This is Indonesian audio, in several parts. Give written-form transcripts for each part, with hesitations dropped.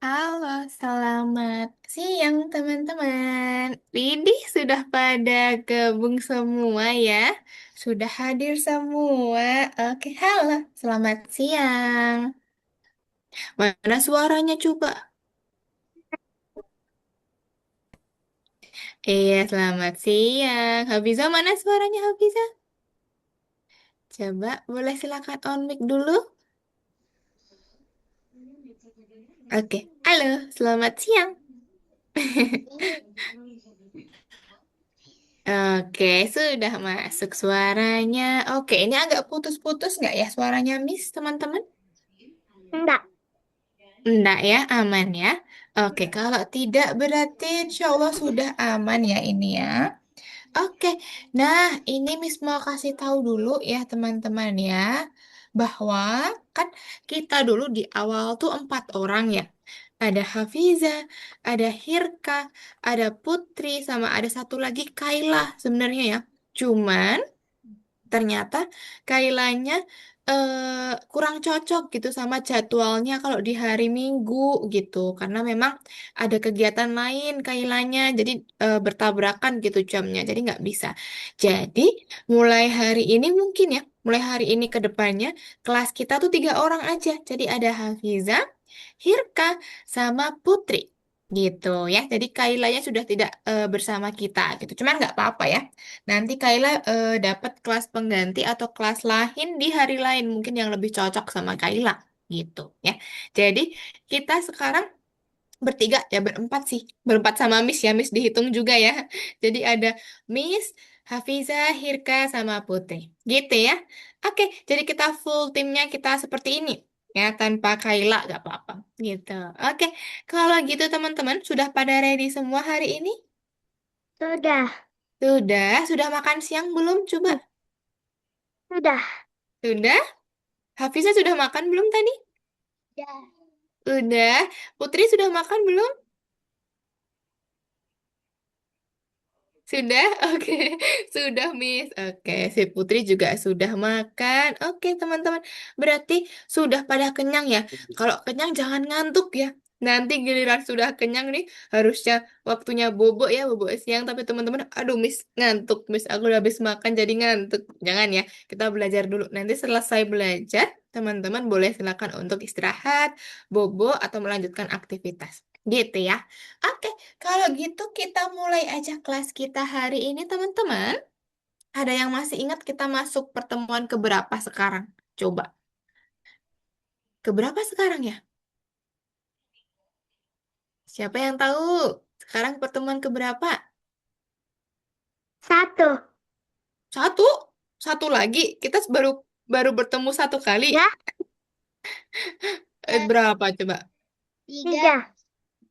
Halo, selamat siang teman-teman. Widih, sudah pada gabung semua ya? Sudah hadir semua. Oke, halo, selamat siang. Mana suaranya coba? Iya, selamat siang. Hafiza, mana suaranya Hafiza? Coba, boleh silakan on mic dulu? Oke, halo, selamat siang. Oke, sudah masuk suaranya. Oke, ini agak putus-putus nggak ya suaranya, Miss, teman-teman? Enggak. Enggak ya, aman ya. Oke, kalau tidak berarti insya Allah sudah aman ya ini ya. Oke, nah ini Miss mau kasih tahu dulu ya teman-teman ya. Bahwa kan kita dulu di awal tuh 4 orang ya. Ada Hafiza, ada Hirka, ada Putri, sama ada satu lagi Kaila sebenarnya ya. Cuman ternyata Kailanya kurang cocok gitu sama jadwalnya kalau di hari Minggu gitu karena memang ada kegiatan lain Kailanya jadi bertabrakan gitu jamnya jadi nggak bisa. Jadi mulai hari ini mungkin ya mulai hari ini ke depannya kelas kita tuh 3 orang aja jadi ada Hafiza, Hirka, sama Putri gitu ya. Jadi Kailanya sudah tidak bersama kita gitu. Cuman nggak apa-apa ya. Nanti Kayla dapat kelas pengganti atau kelas lain di hari lain mungkin yang lebih cocok sama Kayla gitu ya. Jadi kita sekarang bertiga ya berempat sih. Berempat sama Miss ya, Miss dihitung juga ya. Jadi ada Miss, Hafiza, Hirka sama Putri. Gitu ya. Oke, jadi kita full timnya kita seperti ini. Ya, tanpa Kayla gak apa-apa. Gitu. Oke, kalau gitu teman-teman sudah pada ready semua hari ini? Sudah. Sudah makan siang belum? Coba. Sudah. Sudah? Hafiza sudah makan belum tadi? Sudah. Udah. Putri sudah makan belum? Sudah? Oke. Sudah, Miss. Oke, si Putri juga sudah makan. Oke, teman-teman. Berarti sudah pada kenyang ya. Kalau kenyang jangan ngantuk ya. Nanti giliran sudah kenyang nih, harusnya waktunya bobo ya, bobo siang. Tapi teman-teman, aduh Miss, ngantuk. Miss, aku udah habis makan jadi ngantuk. Jangan ya, kita belajar dulu. Nanti selesai belajar, teman-teman boleh silakan untuk istirahat, bobo, atau melanjutkan aktivitas. Gitu ya. Oke, kalau gitu kita mulai aja kelas kita hari ini teman-teman. Ada yang masih ingat kita masuk pertemuan keberapa sekarang? Coba, keberapa sekarang ya? Siapa yang tahu? Sekarang pertemuan keberapa? Satu. Satu? Satu lagi? Kita baru baru bertemu satu kali. Ya. Berapa coba? Tiga.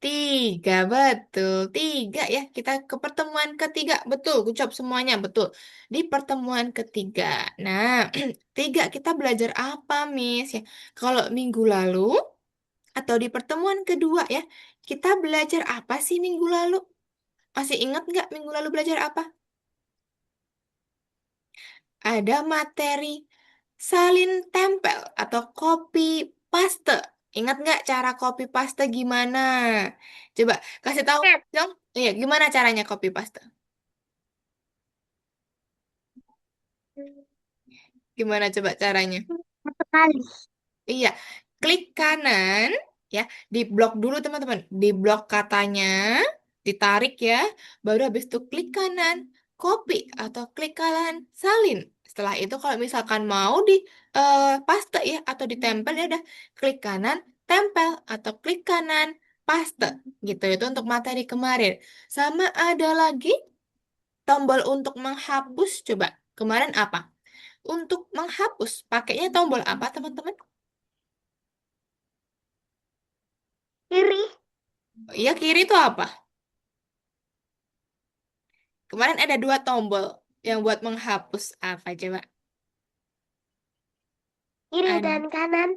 3, betul. 3 ya, kita ke pertemuan ketiga. Betul, ucap semuanya, betul. Di pertemuan ketiga. Nah, 3 kita belajar apa, Miss? Ya, kalau minggu lalu atau di pertemuan kedua ya, kita belajar apa sih minggu lalu? Masih ingat nggak minggu lalu belajar apa? Ada materi salin tempel atau copy paste. Ingat nggak cara copy paste gimana? Coba kasih tahu Ingat. dong. Iya, gimana caranya copy paste? Gimana coba caranya? Satu kali. Iya, klik kanan ya, di blok dulu teman-teman. Di blok katanya, ditarik ya. Baru habis itu klik kanan, copy atau klik kanan, salin. Setelah itu kalau misalkan mau di paste ya atau ditempel ya udah klik kanan, tempel atau klik kanan, paste. Gitu itu untuk materi kemarin. Sama ada lagi tombol untuk menghapus. Coba kemarin apa? Untuk menghapus pakainya tombol apa teman-teman? Kiri. Iya, kiri itu apa? Kemarin ada 2 tombol yang buat menghapus apa coba? Kiri Ad- dan kanan.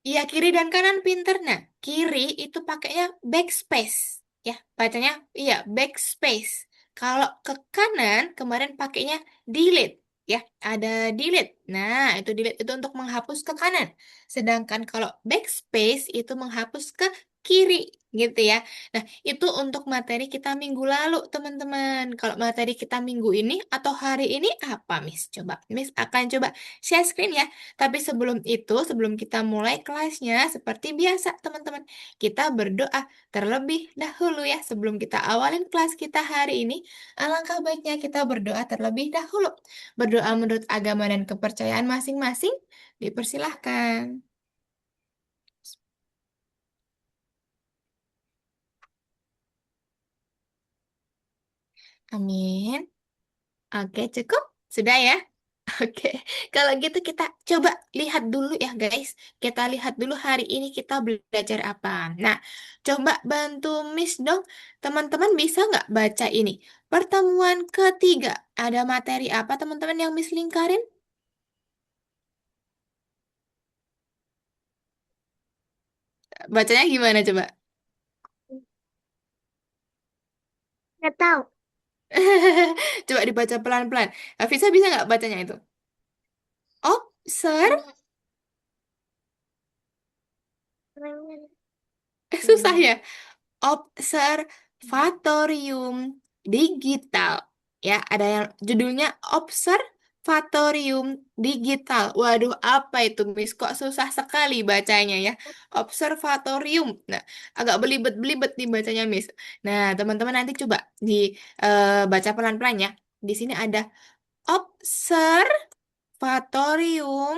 Iya, kiri dan kanan pinter. Nah, kiri itu pakainya backspace. Ya, bacanya iya backspace. Kalau ke kanan kemarin pakainya delete. Ya, ada delete. Nah, itu delete itu untuk menghapus ke kanan. Sedangkan kalau backspace itu menghapus ke kiri gitu ya. Nah, itu untuk materi kita minggu lalu, teman-teman. Kalau materi kita minggu ini atau hari ini apa, Miss? Coba, Miss akan coba share screen ya. Tapi sebelum itu, sebelum kita mulai kelasnya, seperti biasa, teman-teman, kita berdoa terlebih dahulu ya. Sebelum kita awalin kelas kita hari ini, alangkah baiknya kita berdoa terlebih dahulu. Berdoa menurut agama dan kepercayaan masing-masing, dipersilahkan. Amin. Oke, cukup? Sudah ya? Oke, kalau gitu kita coba lihat dulu ya guys. Kita lihat dulu hari ini kita belajar apa. Nah, coba bantu Miss dong. Teman-teman bisa nggak baca ini? Pertemuan ketiga. Ada materi apa teman-teman yang Miss lingkarin? Bacanya gimana coba? Nggak tahu. Coba dibaca pelan-pelan. Visa bisa nggak bacanya itu? Observe. Susah ya. Observatorium Digital. Ya, ada yang judulnya Observatorium Digital. Waduh, apa itu, Miss? Kok susah sekali bacanya ya? Observatorium. Nah, agak belibet-belibet dibacanya, Miss. Nah, teman-teman nanti coba dibaca pelan-pelan ya. Di sini ada Observatorium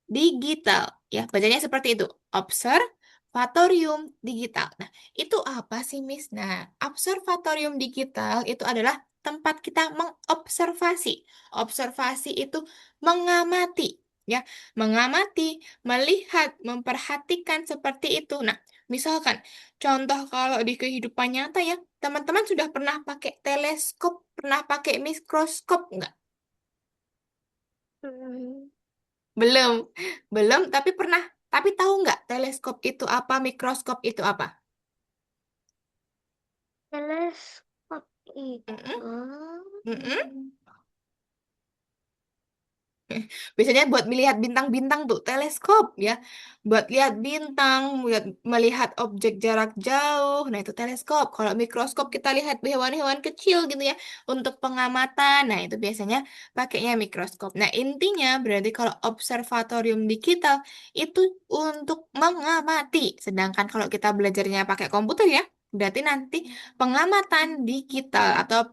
Digital. Ya, bacanya seperti itu. Observatorium digital. Nah, itu apa sih, Miss? Nah, observatorium digital itu adalah tempat kita mengobservasi. Observasi itu mengamati, ya, mengamati, melihat, memperhatikan seperti itu. Nah, misalkan contoh kalau di kehidupan nyata ya, teman-teman sudah pernah pakai teleskop, pernah pakai mikroskop nggak? Hmm, Belum, belum, tapi pernah. Tapi tahu nggak teleskop itu apa, mikroskop itu apa? teleskop Mm-mm, itu mm-mm. Biasanya buat melihat bintang-bintang tuh teleskop ya. Buat lihat bintang, melihat objek jarak jauh. Nah, itu teleskop. Kalau mikroskop kita lihat hewan-hewan kecil gitu ya untuk pengamatan. Nah, itu biasanya pakainya mikroskop. Nah, intinya berarti kalau observatorium digital itu untuk mengamati. Sedangkan kalau kita belajarnya pakai komputer ya, berarti nanti pengamatan digital atau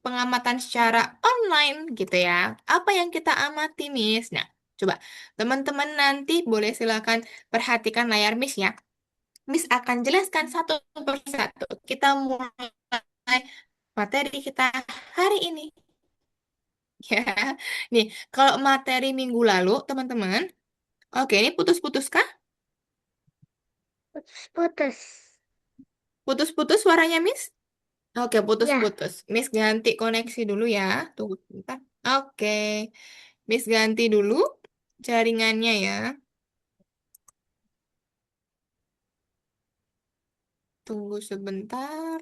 pengamatan secara online gitu ya. Apa yang kita amati, Miss? Nah, coba teman-teman nanti boleh silakan perhatikan layar Miss ya. Miss akan jelaskan satu persatu. Kita mulai materi kita hari ini. Ya, nih kalau materi minggu lalu, teman-teman, oke ini putus-putus kah? putus-putus. Putus-putus suaranya, Miss? Oke, Ya, putus-putus. Miss ganti koneksi dulu ya. Tunggu sebentar. Oke. Miss ganti dulu jaringannya ya. Tunggu sebentar.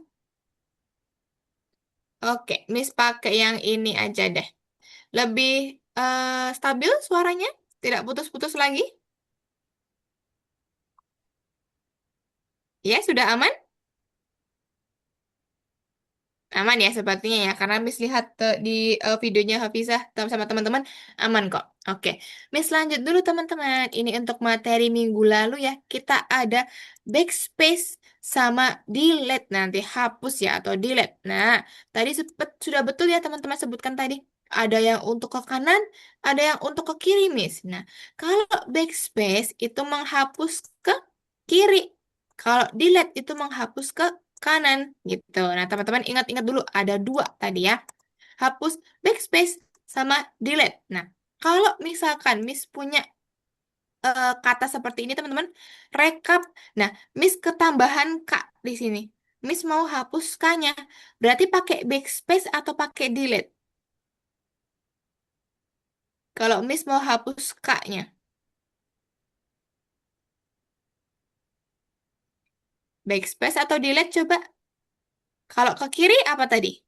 Oke, Miss pakai yang ini aja deh. Lebih stabil suaranya? Tidak putus-putus lagi? Ya, sudah aman? Aman ya sepertinya ya, karena Miss lihat di videonya Hafizah sama teman-teman aman kok. Oke, Miss lanjut dulu teman-teman. Ini untuk materi minggu lalu ya, kita ada backspace sama delete nanti hapus ya atau delete. Nah, tadi sudah betul ya teman-teman sebutkan tadi. Ada yang untuk ke kanan, ada yang untuk ke kiri, Miss. Nah, kalau backspace itu menghapus ke kiri. Kalau delete itu menghapus ke kanan gitu. Nah, teman-teman ingat-ingat dulu ada dua tadi ya. Hapus backspace sama delete. Nah, kalau misalkan Miss punya kata seperti ini teman-teman, rekap. Nah, Miss ketambahan K di sini. Miss mau hapus K-nya. Berarti pakai backspace atau pakai delete? Kalau Miss mau hapus K-nya. Backspace atau delete coba. Kalau ke kiri apa tadi?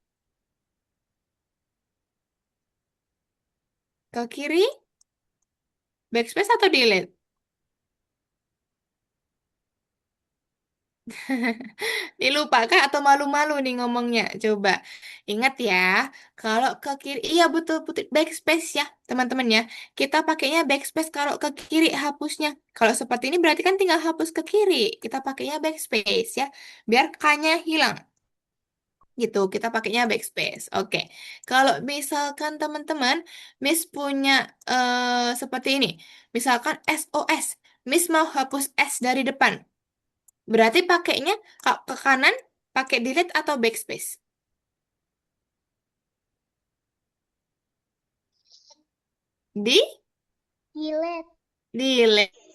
Ke kiri backspace atau delete? Dilupa kah atau malu-malu nih ngomongnya? Coba ingat ya, kalau ke kiri, iya betul putih backspace ya teman-teman ya. Kita pakainya backspace kalau ke kiri hapusnya. Kalau seperti ini berarti kan tinggal hapus ke kiri. Kita pakainya backspace ya, biar K-nya hilang. Gitu, kita pakainya backspace. Oke, kalau misalkan teman-teman, Miss punya seperti ini. Misalkan SOS, Miss mau hapus S dari depan. Berarti pakainya ke kanan, pakai delete atau backspace? Di Delete. delete.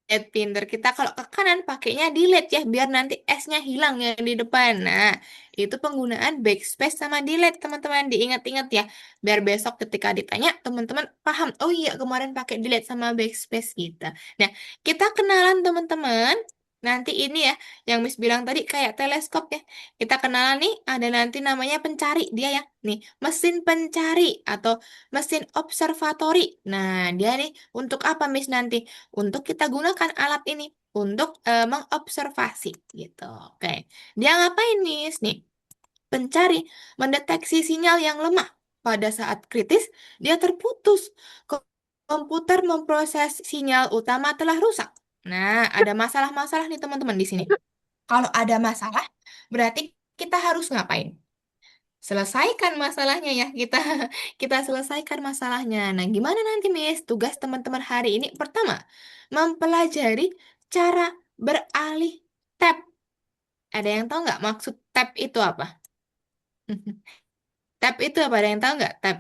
Pinter kita kalau ke kanan pakainya delete ya biar nanti S-nya hilang yang di depan. Nah, itu penggunaan backspace sama delete teman-teman diingat-ingat ya. Biar besok ketika ditanya teman-teman paham. Oh iya kemarin pakai delete sama backspace gitu. Nah, kita kenalan teman-teman. Nanti ini ya yang Miss bilang tadi kayak teleskop ya. Kita kenalan nih ada nanti namanya pencari dia ya. Nih, mesin pencari atau mesin observatory. Nah, dia nih untuk apa Miss nanti? Untuk kita gunakan alat ini untuk mengobservasi gitu. Oke. Dia ngapain nih? Nih, pencari mendeteksi sinyal yang lemah. Pada saat kritis, dia terputus. Komputer memproses sinyal utama telah rusak. Nah, ada masalah-masalah nih teman-teman di sini. Kalau ada masalah, berarti kita harus ngapain? Selesaikan masalahnya ya kita selesaikan masalahnya. Nah, gimana nanti Miss? Tugas teman-teman hari ini pertama, mempelajari cara beralih tab. Ada yang tahu nggak maksud tab itu apa? Tab itu apa? Ada yang tahu nggak tab?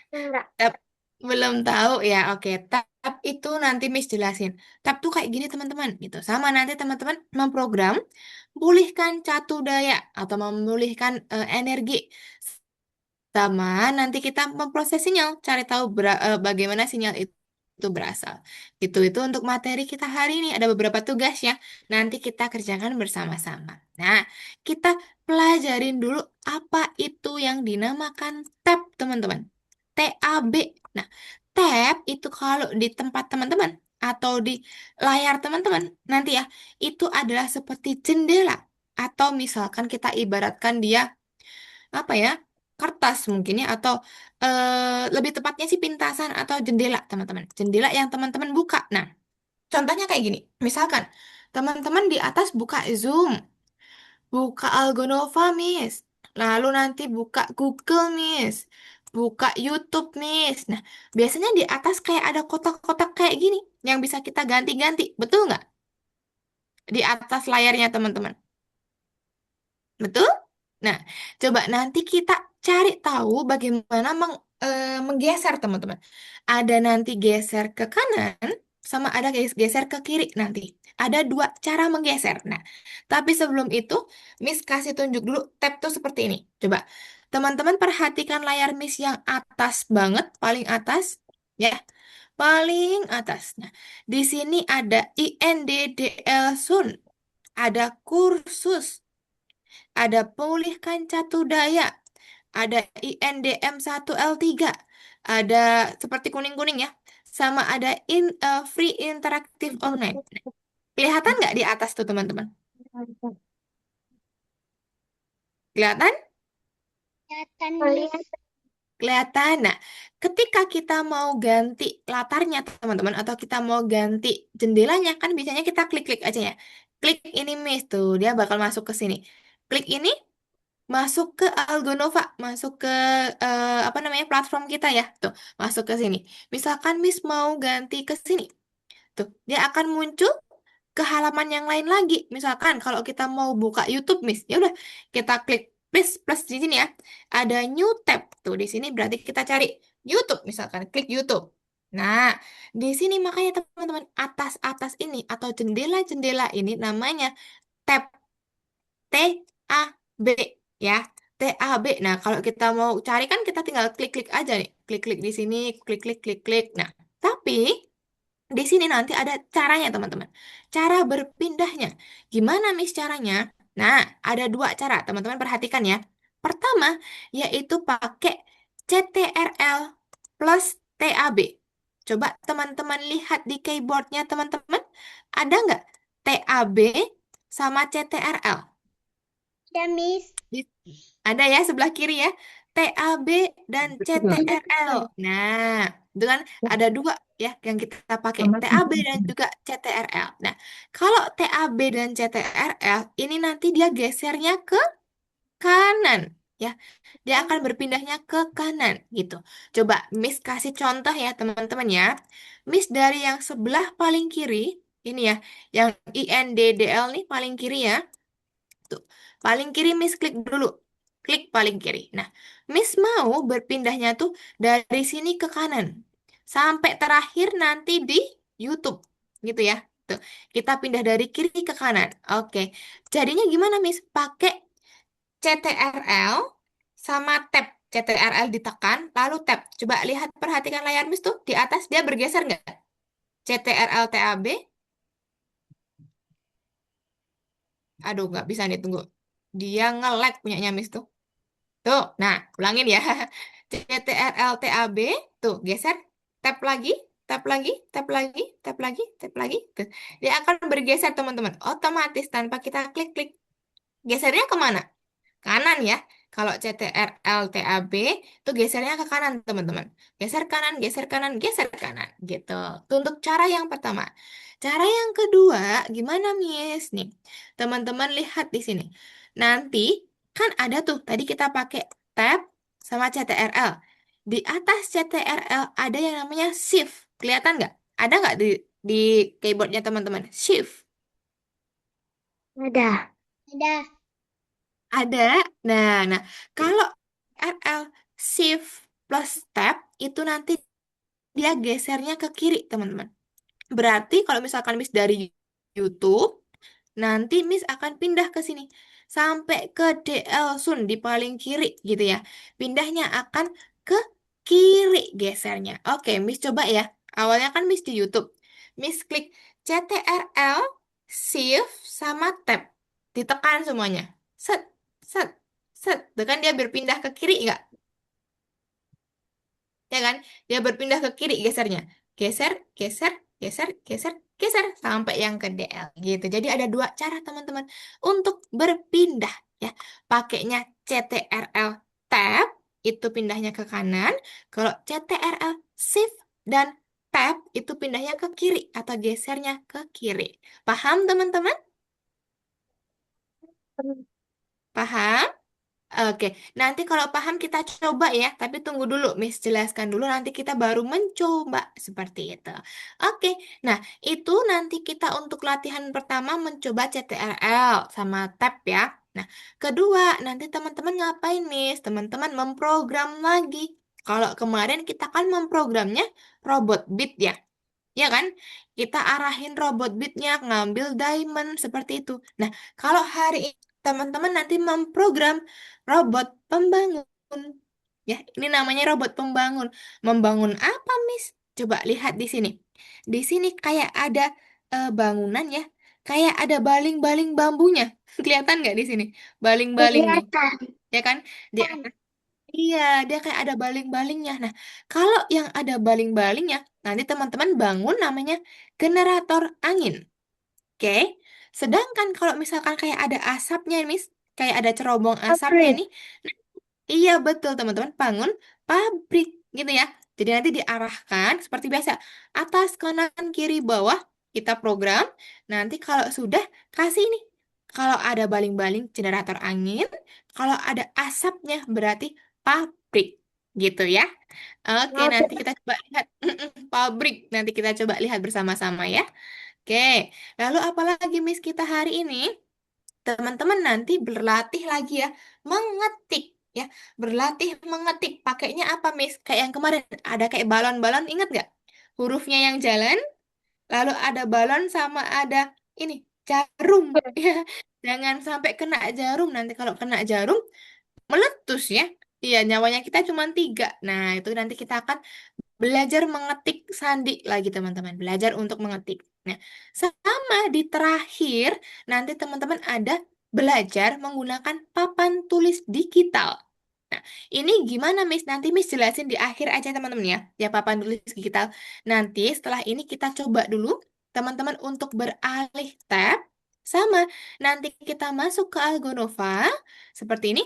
Enggak. Tab belum tahu ya. Oke, tab itu nanti Miss jelasin. Tab tuh kayak gini teman-teman gitu. Sama nanti teman-teman memprogram pulihkan catu daya atau memulihkan energi. Sama nanti kita memproses sinyal, cari tahu bagaimana sinyal itu berasal. Itu untuk materi kita hari ini ada beberapa tugas ya. Nanti kita kerjakan bersama-sama. Nah, kita pelajarin dulu apa itu yang dinamakan tab, teman-teman. TAB. Nah, tab itu kalau di tempat teman-teman atau di layar teman-teman nanti ya, itu adalah seperti jendela atau misalkan kita ibaratkan dia apa ya kertas mungkin ya atau lebih tepatnya sih pintasan atau jendela teman-teman jendela yang teman-teman buka. Nah, contohnya kayak gini misalkan teman-teman di atas buka Zoom, buka Algonova Miss, lalu nanti buka Google Miss, buka YouTube Miss. Nah, biasanya di atas kayak ada kotak-kotak kayak gini yang bisa kita ganti-ganti, betul nggak? Di atas layarnya teman-teman. Betul? Nah, coba nanti kita cari tahu bagaimana menggeser, teman-teman. Ada nanti geser ke kanan, sama ada geser ke kiri nanti. Ada dua cara menggeser. Nah, tapi sebelum itu, Miss kasih tunjuk dulu tab tuh seperti ini. Coba, teman-teman perhatikan layar Miss yang atas banget, paling atas. Ya, paling atas. Nah, di sini ada INDDL Sun. Ada kursus, ada pulihkan catu daya, ada INDM1L3, ada seperti kuning-kuning ya, sama ada free interaktif online. Kelihatan nggak di atas tuh teman-teman? Kelihatan? Kelihatan, Miss. Kelihatan. Nah, ketika kita mau ganti latarnya teman-teman, atau kita mau ganti jendelanya, kan biasanya kita klik-klik aja ya. Klik ini Miss, tuh dia bakal masuk ke sini. Klik ini, masuk ke Algonova, masuk ke apa namanya platform kita ya, tuh masuk ke sini. Misalkan Miss mau ganti ke sini, tuh dia akan muncul ke halaman yang lain lagi. Misalkan kalau kita mau buka YouTube Miss, ya udah kita klik plus plus di sini ya, ada new tab tuh di sini berarti kita cari YouTube misalkan, klik YouTube. Nah, di sini makanya teman-teman atas-atas ini atau jendela-jendela ini namanya tab. TAB ya. TAB. Nah, kalau kita mau cari kan kita tinggal klik-klik aja nih. Klik-klik di sini, klik-klik, klik-klik. Nah, tapi di sini nanti ada caranya, teman-teman. Cara berpindahnya. Gimana, Miss, caranya? Nah, ada dua cara. Teman-teman perhatikan ya. Pertama, yaitu pakai CTRL plus TAB. Coba teman-teman lihat di keyboardnya, teman-teman. ada nggak TAB sama CTRL? Ada, Miss. Di- Ada ya sebelah kiri ya. TAB dan CTRL. Nah, itu kan ada dua ya yang kita pakai. TAB dan juga CTRL. Nah, kalau TAB dan CTRL ini nanti dia gesernya ke kanan ya. Dia akan berpindahnya ke kanan gitu. Coba Miss kasih contoh ya teman-teman ya. Miss dari yang sebelah paling kiri ini ya, yang INDDL nih paling kiri ya. Tuh, paling kiri Miss klik dulu. Klik paling kiri. Nah, Miss mau berpindahnya tuh dari sini ke kanan. Sampai terakhir nanti di YouTube. Gitu ya. Tuh, kita pindah dari kiri ke kanan. Oke. Jadinya gimana Miss? Pakai CTRL sama tab. CTRL ditekan, lalu tab. Coba lihat, perhatikan layar Miss tuh. Di atas dia bergeser nggak? CTRL TAB. Aduh, nggak bisa nih, tunggu. Dia nge-lag punyanya Miss tuh. Tuh, nah, ulangin ya. CTRL-TAB, tuh, geser, tap lagi, tap lagi, tap lagi, tap lagi, tap lagi. Tuh. Dia akan bergeser, teman-teman. Otomatis tanpa kita klik-klik. Gesernya kemana? Kanan ya. Kalau CTRL-TAB, itu gesernya ke kanan, teman-teman. Geser kanan, geser kanan, geser kanan. Gitu. Itu untuk cara yang pertama. Cara yang kedua, gimana, Miss? Nih, teman-teman lihat di sini. Nanti, kan ada tuh, tadi kita pakai tab sama CTRL. Di atas CTRL ada yang namanya shift. Kelihatan nggak? Ada nggak di keyboardnya teman-teman? Shift. Ada. Ada. Ada. Nah, kalau RL shift plus tab itu nanti dia gesernya ke kiri, teman-teman. Berarti kalau misalkan Miss dari YouTube, nanti Miss akan pindah ke sini sampai ke DL Sun di paling kiri gitu ya. Pindahnya akan ke kiri gesernya. Oke, Miss coba ya. Awalnya kan Miss di YouTube. Miss klik CTRL, Shift sama Tab. Ditekan semuanya. Set, set, set. Tuh kan dia berpindah ke kiri nggak? Ya kan? Dia berpindah ke kiri gesernya. Geser, geser, geser, geser, geser sampai yang ke DL gitu. Jadi ada dua cara teman-teman untuk berpindah ya. Pakainya CTRL tab itu pindahnya ke kanan. Kalau CTRL shift dan tab itu pindahnya ke kiri atau gesernya ke kiri. Paham teman-teman? Paham? Oke, nanti kalau paham kita coba ya, tapi tunggu dulu, Miss jelaskan dulu, nanti kita baru mencoba seperti itu. Oke, nah itu nanti kita untuk latihan pertama mencoba CTRL sama tab ya. Nah, kedua, nanti teman-teman ngapain, Miss? Teman-teman memprogram lagi. Kalau kemarin kita kan memprogramnya robot beat ya. Ya kan? Kita arahin robot beatnya ngambil diamond seperti itu. Nah, kalau hari ini teman-teman nanti memprogram robot pembangun. Ya, ini namanya robot pembangun. Membangun apa, Miss? Coba lihat di sini. Di sini kayak ada bangunan ya. Kayak ada baling-baling bambunya. Kelihatan nggak di sini? Baling-baling nih. Kelihatan. Ya kan? Di atas. Iya, dia kayak ada baling-balingnya. Nah, kalau yang ada baling-balingnya, nanti teman-teman bangun namanya generator angin. Oke. Sedangkan kalau misalkan kayak ada asapnya, Miss, kayak ada cerobong asapnya Pabrik. nih. Nah, iya betul, teman-teman, bangun pabrik gitu ya. Jadi nanti diarahkan seperti biasa, atas, kanan, kiri, bawah, kita program. Nanti kalau sudah kasih ini. Kalau ada baling-baling generator angin, kalau ada asapnya berarti pabrik gitu ya. Oke, nanti Ada. kita coba lihat pabrik. Nanti kita coba lihat bersama-sama ya. Oke, lalu apalagi Miss kita hari ini? Teman-teman nanti berlatih lagi ya, mengetik ya. Berlatih mengetik. Pakainya apa, Miss? Kayak yang kemarin ada kayak balon-balon, ingat nggak? Hurufnya yang jalan, lalu ada balon sama ada ini jarum ya. Jangan sampai kena jarum. Nanti kalau kena jarum meletus ya. Iya, nyawanya kita cuma tiga. Nah, itu nanti kita akan belajar mengetik sandi lagi teman-teman. Belajar untuk mengetik. Nah, sama di terakhir nanti teman-teman ada belajar menggunakan papan tulis digital. Nah, ini gimana Miss? Nanti Miss jelasin di akhir aja teman-teman ya. Ya papan tulis digital. Nanti setelah ini kita coba dulu. teman-teman untuk beralih tab, sama nanti kita masuk ke Algonova, seperti ini,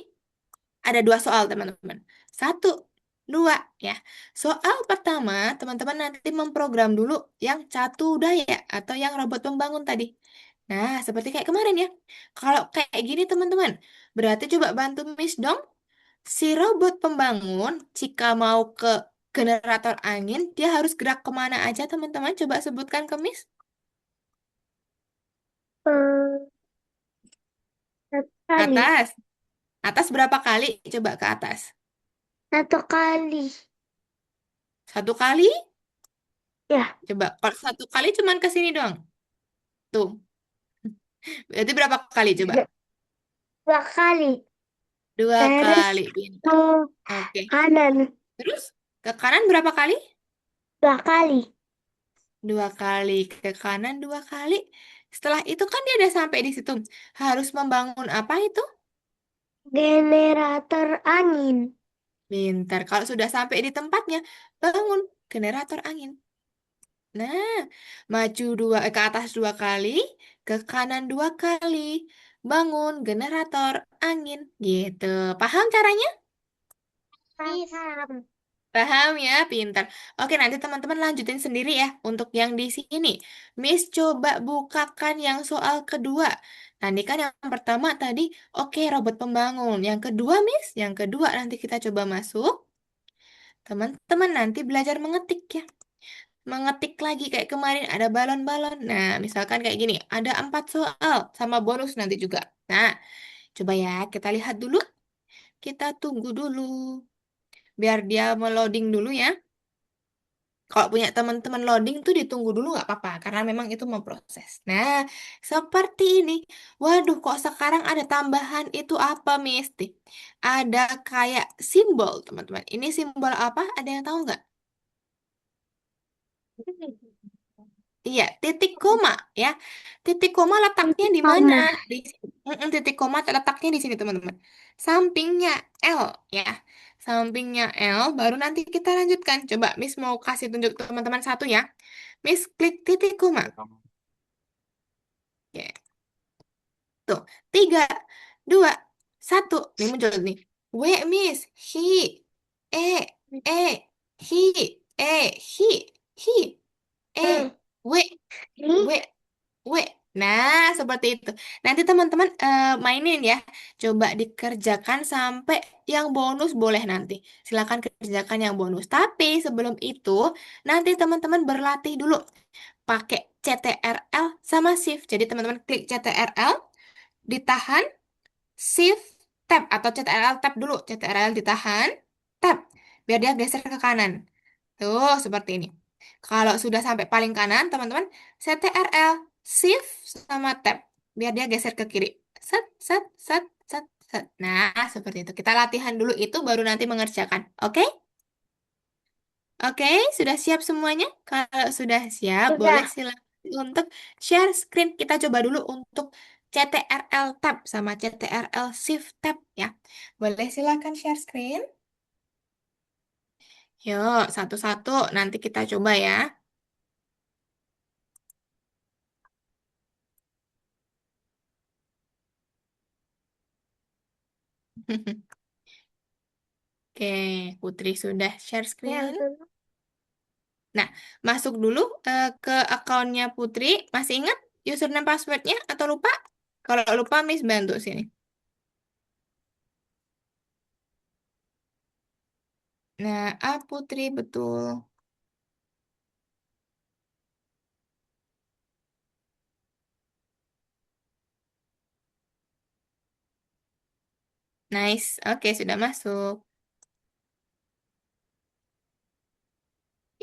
ada dua soal, teman-teman. Satu, dua, ya. Soal pertama, teman-teman nanti memprogram dulu yang catu daya atau yang robot pembangun tadi. Nah, seperti kayak kemarin ya. Kalau kayak gini, teman-teman, berarti coba bantu Miss dong. Si robot pembangun, jika mau ke generator angin, dia harus gerak kemana aja, teman-teman? Coba sebutkan ke Miss. Eh, Satu kali. Atas. Atas berapa kali? Coba ke atas. Satu kali. Satu kali? Ya, Coba. Kalau satu kali cuman ke sini doang. Tuh. Berarti berapa kali coba? dua kali. Dua Terus kali. ke Pintar. Oke. kanan. Terus ke kanan berapa kali? Dua kali. Dua kali. Ke kanan dua kali. Setelah itu kan dia udah sampai di situ. Harus membangun apa itu? Generator angin. Pintar. Kalau sudah sampai di tempatnya, bangun generator angin. Nah, maju ke atas dua kali, ke kanan dua kali, bangun generator angin. Gitu. Paham caranya? Miss. Paham. Paham ya, pintar. Oke, nanti teman-teman lanjutin sendiri ya untuk yang di sini. Miss coba bukakan yang soal kedua. Tadi kan yang pertama tadi, oke, robot pembangun. Yang kedua, Miss, yang kedua nanti kita coba masuk. Teman-teman nanti belajar mengetik ya. Mengetik lagi kayak kemarin ada balon-balon. Nah, misalkan kayak gini, ada 4 soal sama bonus nanti juga. Nah, coba ya kita lihat dulu. Kita tunggu dulu. Biar dia meloading dulu ya. Kalau punya teman-teman loading tuh ditunggu dulu nggak apa-apa karena memang itu mau proses. Nah, seperti ini. Waduh, kok sekarang ada tambahan itu apa, Misti? Ada kayak simbol, teman-teman. Ini simbol apa? Ada yang tahu nggak? Iya, titik koma ya. Titik koma letaknya Titik di mana? koma. Di titik koma letaknya di sini, teman-teman. Sampingnya L ya. Sampingnya L baru nanti kita lanjutkan. Coba Miss mau kasih tunjuk teman-teman satu ya. Miss klik titik koma. Oke. Tuh, 3, 2, 1. Nih muncul nih. W, Miss. Hi. E. E. Hi. E. Hi. Hi. E. Eh, W. W. ini W. Nah, seperti itu. Nanti teman-teman mainin ya. Coba dikerjakan sampai yang bonus boleh nanti. Silakan kerjakan yang bonus. Tapi sebelum itu, nanti teman-teman berlatih dulu pakai CTRL sama Shift. Jadi teman-teman klik CTRL, ditahan, Shift, Tab atau CTRL Tab dulu. CTRL ditahan, Tab. Biar dia geser ke kanan. Tuh, seperti ini. Kalau sudah sampai paling kanan, teman-teman, CTRL, Shift, sama Tab. Biar dia geser ke kiri. Set, set, set, set, set. Nah, seperti itu. Kita latihan dulu itu, baru nanti mengerjakan. Oke? Oke, sudah siap semuanya? Kalau sudah siap, boleh sudah. silakan untuk share screen. Kita coba dulu untuk CTRL Tab sama CTRL Shift Tab ya. Boleh silakan share screen. Yuk, satu-satu nanti kita coba ya. Oke, Putri sudah share Ya, screen. dulu. Nah, masuk dulu ke akunnya Putri. Masih ingat username passwordnya atau lupa? Kalau lupa, Miss bantu sini. Nah, Putri betul. Nice. Oke, sudah masuk.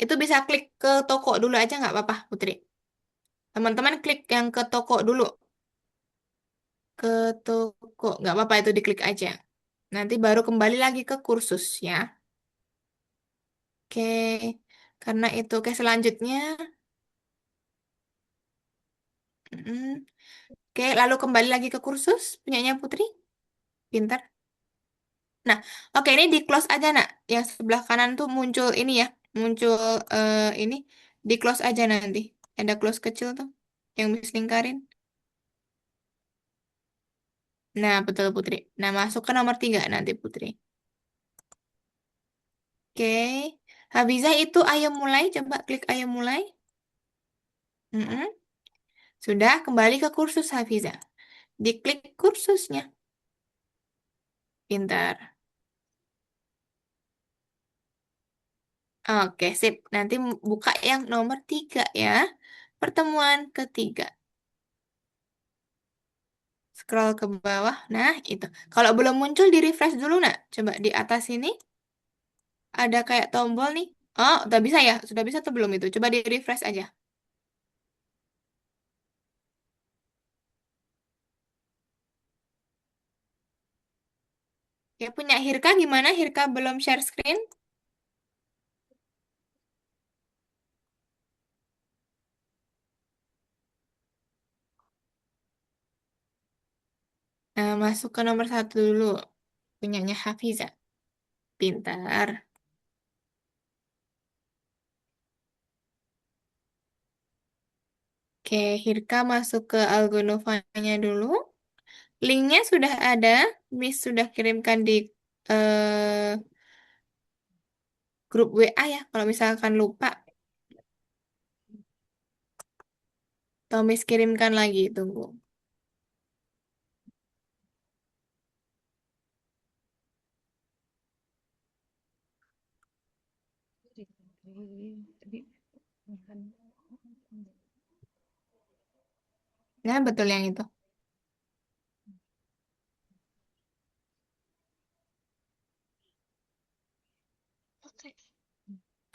Itu bisa klik ke toko dulu aja nggak apa-apa, Putri. Teman-teman klik yang ke toko dulu. Ke toko. Nggak apa-apa itu diklik aja. Nanti baru kembali lagi ke kursus ya. Oke. Karena itu, oke selanjutnya. Mm, Oke, lalu kembali lagi ke kursus punyanya Putri. Pintar. Nah, oke ini di close aja nak. Yang sebelah kanan tuh muncul ini ya. Muncul ini. Di close aja nanti. Ada close kecil tuh, yang bisa lingkarin. Nah, betul Putri. Nah, masuk ke nomor 3 nanti Putri. Oke. Hafiza itu ayo mulai. Coba klik ayo mulai. Mm-mm. Sudah, kembali ke kursus Hafiza. Diklik kursusnya. Pintar. Oke, sip. Nanti buka yang nomor 3 ya. Pertemuan ketiga. Scroll ke bawah. Nah, itu. Kalau belum muncul, di refresh dulu, nak. Coba di atas ini. Ada kayak tombol nih. Oh, udah bisa ya? Sudah bisa atau belum itu? Coba di refresh aja. Ya, punya Hirka gimana? Hirka belum share screen? Nah, masuk ke nomor 1 dulu. Punyanya Hafiza. Pintar. Oke, Hirka masuk ke Algonova-nya dulu. Linknya sudah ada. Miss sudah kirimkan di eh, grup WA ya. Kalau misalkan lupa, atau Miss kirimkan lagi. Tunggu. Nah, betul yang itu.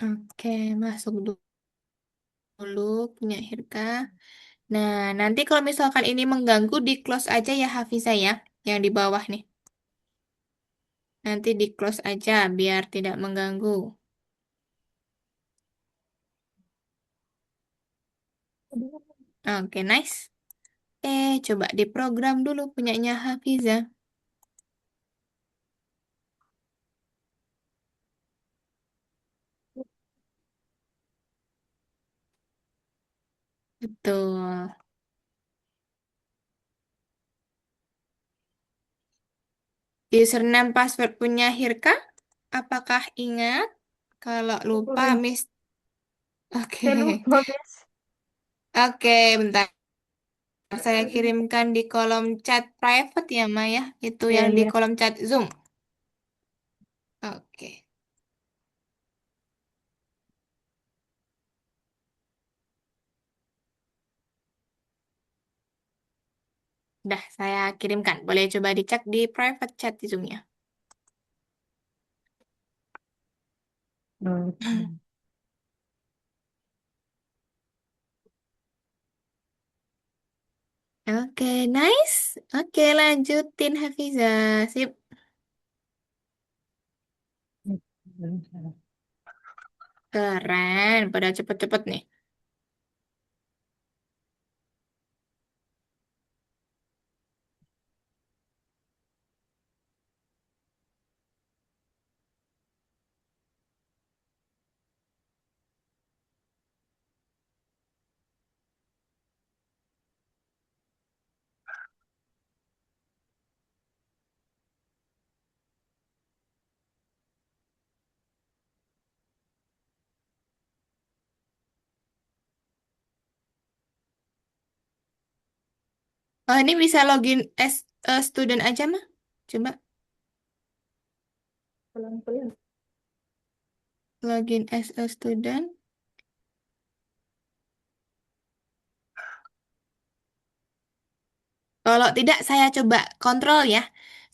Oke, masuk dulu punya Hirka. Nah, nanti kalau misalkan ini mengganggu, di close aja ya Hafiza ya. Yang di bawah nih. Nanti di close aja biar tidak mengganggu. Oke, nice. Coba diprogram dulu punyanya Hafiza. Betul. Username password punya Hirka? Apakah ingat? Kalau lupa, Hmm, Miss. Oke. saya lupa, Miss. Oke, bentar. Saya kirimkan di kolom chat private ya, Maya. Itu Ya, yang di ya. kolom chat Zoom. Oke. Dah, saya kirimkan. Boleh coba dicek di private chat di Zoom-nya. Hmm. Oke, nice. Oke, lanjutin Hafiza. Sip. Keren. Pada cepet-cepet nih. Oh, ini bisa login as a student aja, mah? Coba Pelan-pelan. login as a student. Kalau tidak, saya coba kontrol ya.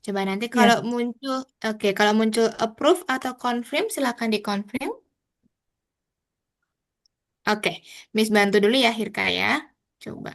Coba nanti Ya. kalau muncul, oke, kalau muncul approve atau confirm, silakan di-confirm. Oke, Miss bantu dulu ya, Hirka ya. Coba.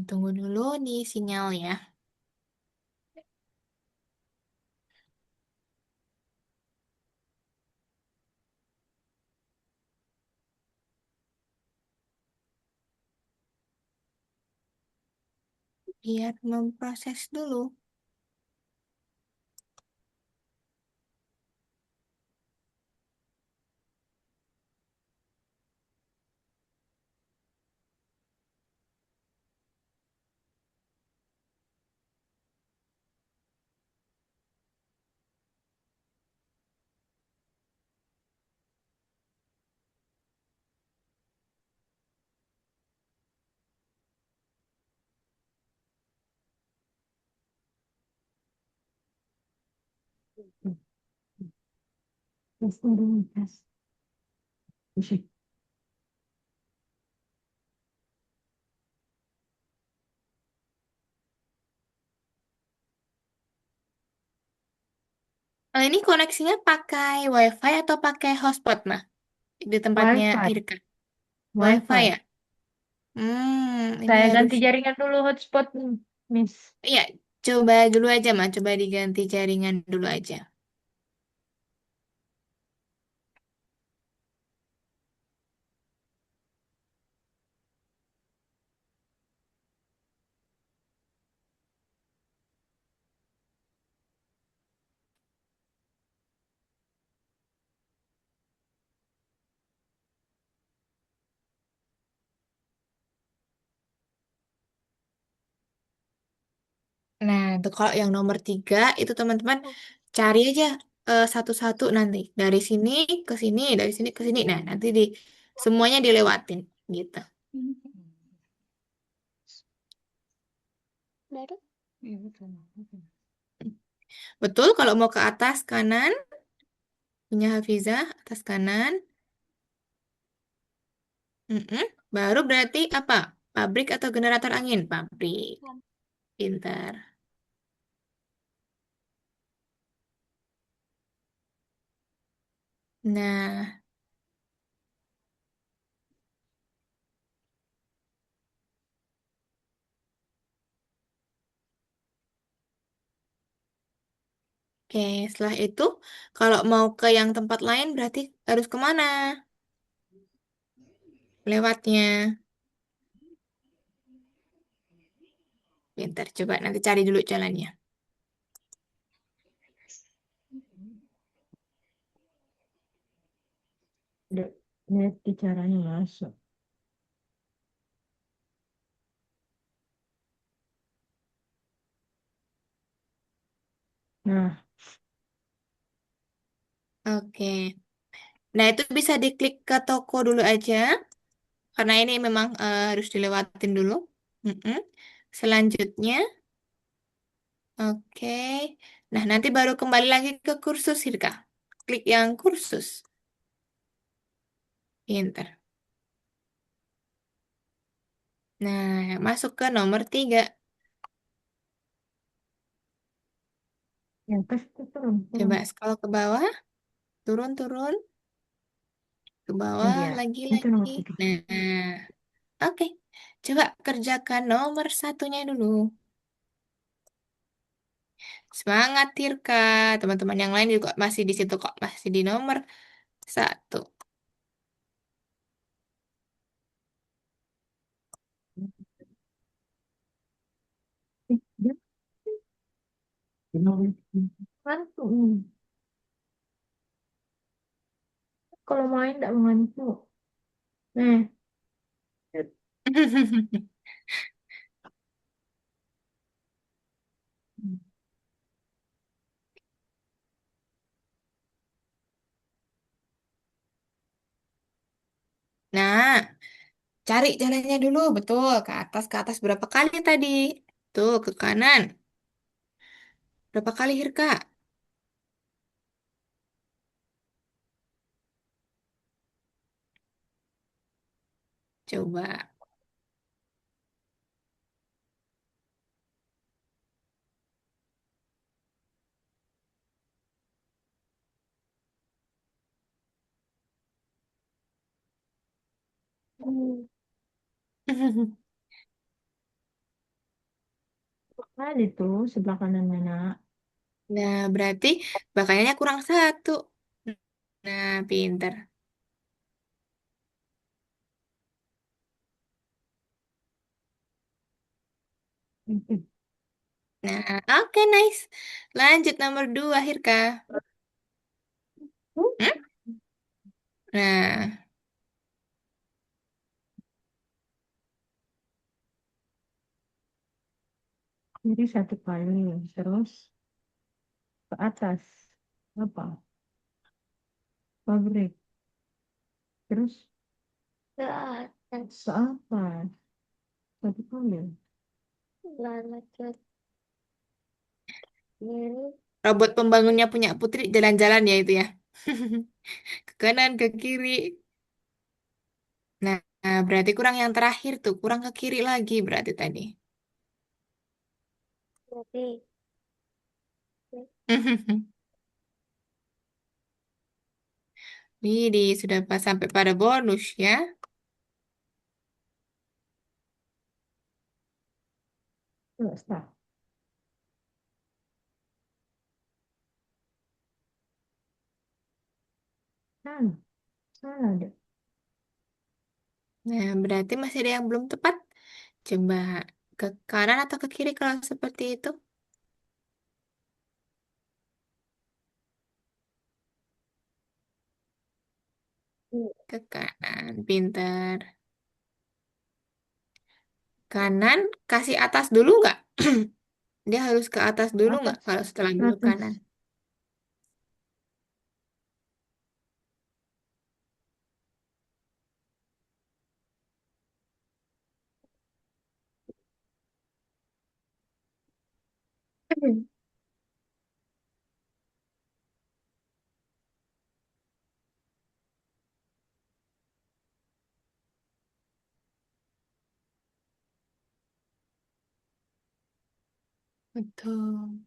Tunggu dulu nih sinyal ya. Biar memproses dulu. Tes dulu, tes. Ini koneksinya pakai WiFi atau pakai hotspot, nah? Di tempatnya Wi-Fi, Irka. WiFi Wi-Fi. ya? Ini Saya harus. ganti jaringan dulu hotspot, nih, Miss. Iya, coba dulu aja, Mas. Coba diganti jaringan dulu aja. Nah, untuk kalau yang nomor 3, itu teman-teman cari aja satu-satu nanti. Dari sini ke sini, dari sini ke sini. Nah, nanti semuanya dilewatin, gitu. Baru? Iya, betul. Betul, kalau mau ke atas kanan, punya Hafizah, atas kanan. Mm-mm. Baru berarti apa? Pabrik atau generator angin? Pabrik. Pintar. Nah, oke. Setelah itu, kalau mau ke yang tempat lain berarti harus kemana? Lewatnya. Pintar. Coba nanti cari dulu jalannya. Udah, lihat caranya masuk. Nah, Oke. Nah, itu bisa diklik ke toko dulu aja. Karena ini memang harus dilewatin dulu. Mm-mm. Selanjutnya, oke. Nah, nanti baru kembali lagi ke kursus, Hirka. Klik yang kursus. Pintar. Nah, masuk ke nomor 3. yang tes itu turun, turun. Coba scroll ke bawah. Turun, turun. Ke Nah, bawah, dia. lagi, Itu lagi. nomor 3. Nah, oke. Coba kerjakan nomor satunya dulu. Semangat, Tirka. Teman-teman yang lain juga masih di situ kok. Masih di nomor 1. Dia ngantuk nih. Kalau main tidak mengantuk. Nah, Nah, cari jalannya dulu. Betul. Ke atas berapa kali tadi? Tuh, ke kanan. Berapa kali, Hirka? Coba. Ada tuh sebelah kanan mana? Nah, berarti bakalnya kurang satu. Nah, pinter. Nah, oke, nice. Lanjut nomor dua, Hirka. Hmm? Nah, Kiri satu kali, terus ke atas. Apa? Pabrik. Terus ke atas. Ke apa? Satu kali. Lalu ke kiri. robot pembangunnya punya Putri jalan-jalan ya itu ya. Ke kanan, ke kiri. Nah, berarti kurang yang terakhir tuh. Kurang ke kiri lagi berarti tadi. Berarti Widih, sudah pas sampai pada bonus ya. enggak start. Salah, salah deh. Nah, berarti masih ada yang belum tepat. Coba ke kanan atau ke kiri kalau seperti itu. Ke kanan, pinter. Kanan, kasih atas dulu nggak? Dia harus ke atas dulu nggak Atas, kalau setelah belok atas, kanan? Betul.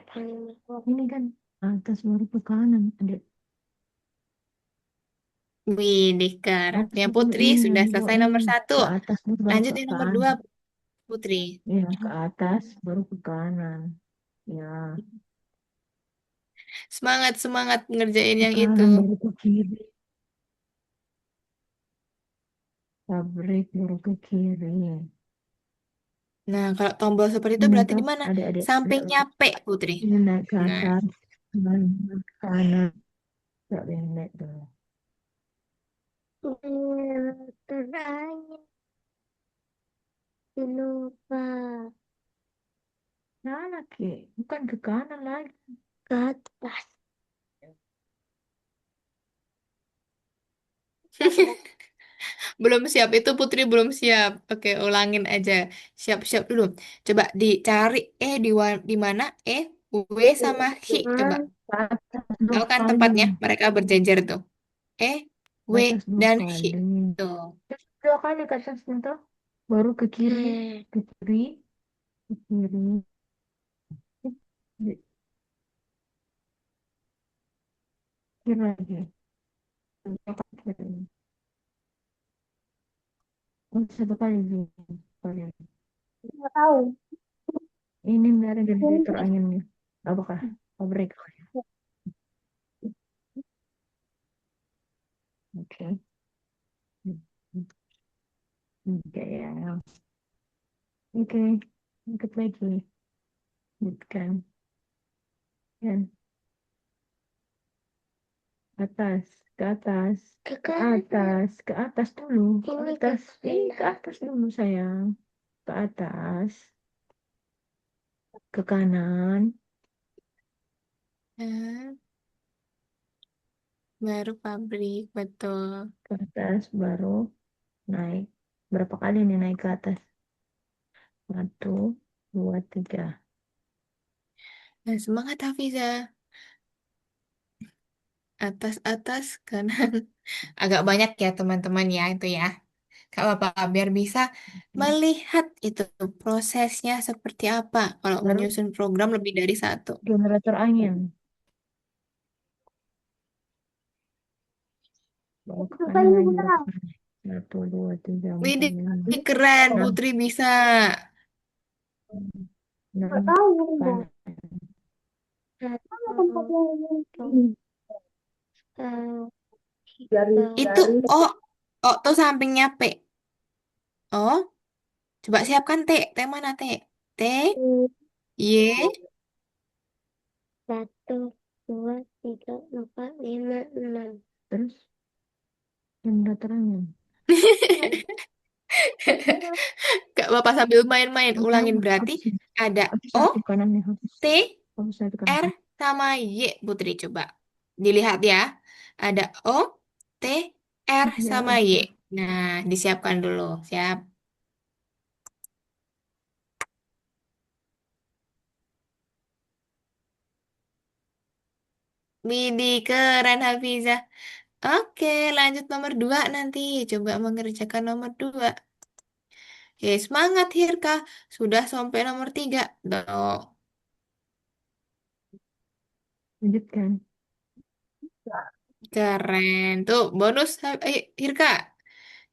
paling bawah. Ini kan atas baru ke kanan. Ada Widih, Kak. atas Ya dulu Putri ini yang sudah di bawah selesai ini. nomor satu. Ke atas dulu baru Lanjut ke nih nomor kanan. dua, Putri. Iya, ke atas baru ke kanan. Ya, Semangat, semangat ngerjain ke yang itu. kanan baru ke kiri. Pabrik baru ke kiri. Nah, kalau tombol seperti itu Ini berarti tuh di mana? adik-adik. Sampingnya P, Putri. Ini naik ke Nah, atas. Kanan, kanan. Gak pendek tuh. Terakhir lupa. Nah, lagi. Bukan ke kanan lagi. Ke atas. belum siap itu Putri belum siap. Oke, ulangin aja. Siap-siap dulu. Coba dicari di mana W sama H. Coba. Ke atas dua Tahu kan kali. tempatnya? Mereka berjejer tuh. E, Ke W, atas dua dan H. kali. Tuh. Terus dua kali ke atasnya tuh. Baru ke kiri. Ke kiri. Ke kiri. Ke kiri lagi. Ke kiri. Oh, satu kali sih. Kali. Nggak tahu. Ini dari generator anginnya. Apakah pabrik? Oke. Oke ya. Oke. Ikut lagi. Bukan. Kan. Atas. Ke atas. Ke atas. Ke atas dulu. Ke atas. Ke atas dulu sayang. Ke atas. Ke kanan. Nah, baru pabrik, betul. Ke atas. Baru naik. Berapa kali nih naik ke atas? Satu. Dua. Tiga. Nah, semangat Hafiza. Atas, atas, kanan. Agak banyak ya teman-teman ya itu ya. Kak Bapak, biar bisa melihat itu prosesnya seperti apa kalau Baru menyusun program lebih dari satu. generator angin. Bawa ke kanan lagi, bawa ke kanan. Satu, dua, tiga, empat, Widih, lima, keren enam. Putri bisa. Enam, kanan. Itu O, O tuh sampingnya P. O, coba siapkan T. T mana T? T, Y, Satu, dua, tiga, empat, lima, enam. Terus yang udah terangin. Gak Bapak sambil main-main. Yang Ulangin sama, berarti habisin. ada Habis O, satu kanannya, habis. T, Habis satu kanan. R, sama Y. Putri coba. Dilihat ya. Ada O, T, R, Ya sama Y. udah. Nah, disiapkan dulu. Siap. Widih, keren Hafizah. Oke, lanjut nomor 2 nanti. Coba mengerjakan nomor 2. Ya, semangat Hirka. Sudah sampai nomor 3. Tuh, Lanjutkan. keren. Tuh, bonus. Hirka.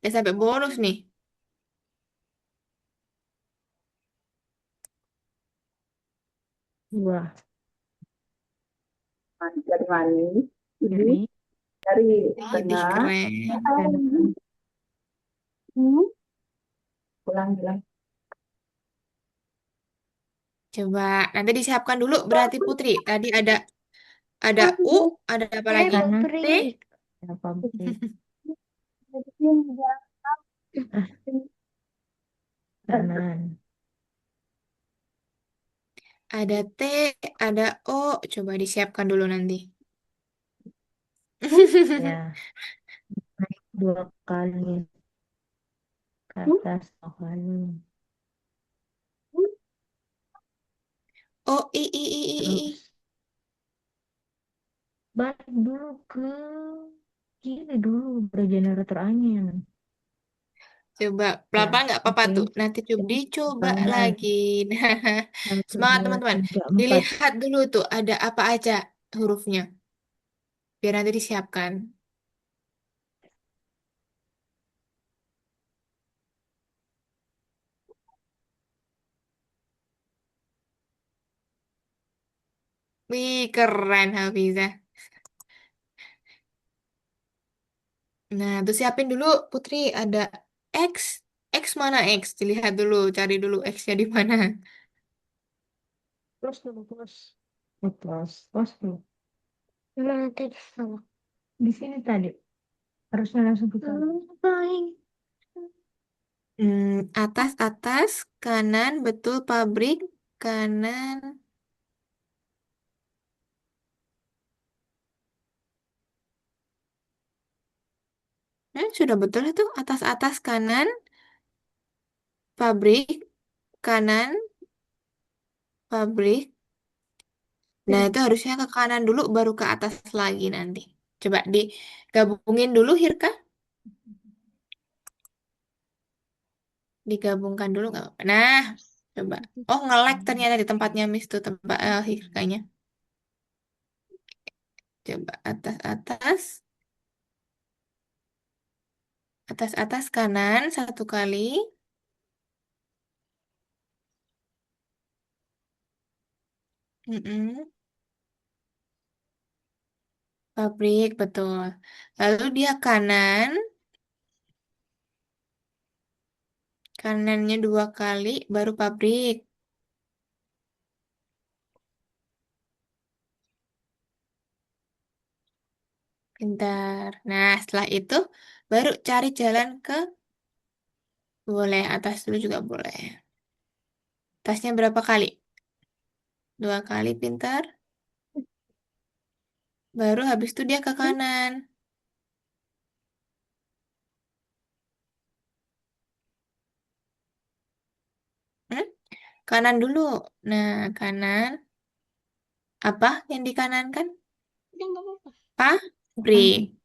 Udah sampai bonus nih. Dua. Dari mana? Ini Kiri. dari Widih, tengah. keren. Kanan. Hmm. Pulang bilang. Coba nanti disiapkan dulu berarti Putri. Tadi ada U, ada apa lagi? Kanan. T. Ya, pabrik. Ah, kanan. Ada T, ada O. Coba disiapkan dulu nanti. Ya, naik dua kali ke atas, dua kali. O, I. Terus balik dulu ke kiri dulu, generator angin. Coba Ya, pelan-pelan nggak apa-apa oke. tuh. Nanti coba dicoba Kanan. lagi. Nah, Satu, semangat dua, teman-teman. tiga, empat. Dilihat dulu tuh ada apa aja hurufnya. Biar nanti disiapkan. Wih, keren Hafizah. Nah, tuh siapin dulu Putri. Ada X. X mana X? Dilihat dulu, cari dulu X-nya di mana. Plus dulu, plus. Plus dulu. Mana tadi salah? Di sini tadi. Harusnya langsung ke kanan. Baik. Atas, kanan, betul pabrik, kanan. Sudah betul itu atas, kanan, pabrik, kanan, pabrik. Nah, itu harusnya ke kanan dulu, baru ke atas lagi nanti. Coba digabungin dulu, Hirka. Digabungkan dulu nggak apa-apa. Nah, coba. Oh, nge-lag ternyata di tempatnya Miss tuh, tempat Hirkanya. Coba atas, kanan, satu kali. Mm-mm. Pabrik, betul. Lalu dia kanan, kanannya dua kali, baru pabrik. Pintar. Nah, setelah itu baru cari jalan ke, boleh atas dulu juga boleh. Atasnya berapa kali? Dua kali, pintar. Baru habis itu dia ke kanan. Hmm? Kanan dulu. Nah, kanan. Apa yang dikanankan? Kanan. Pabrik.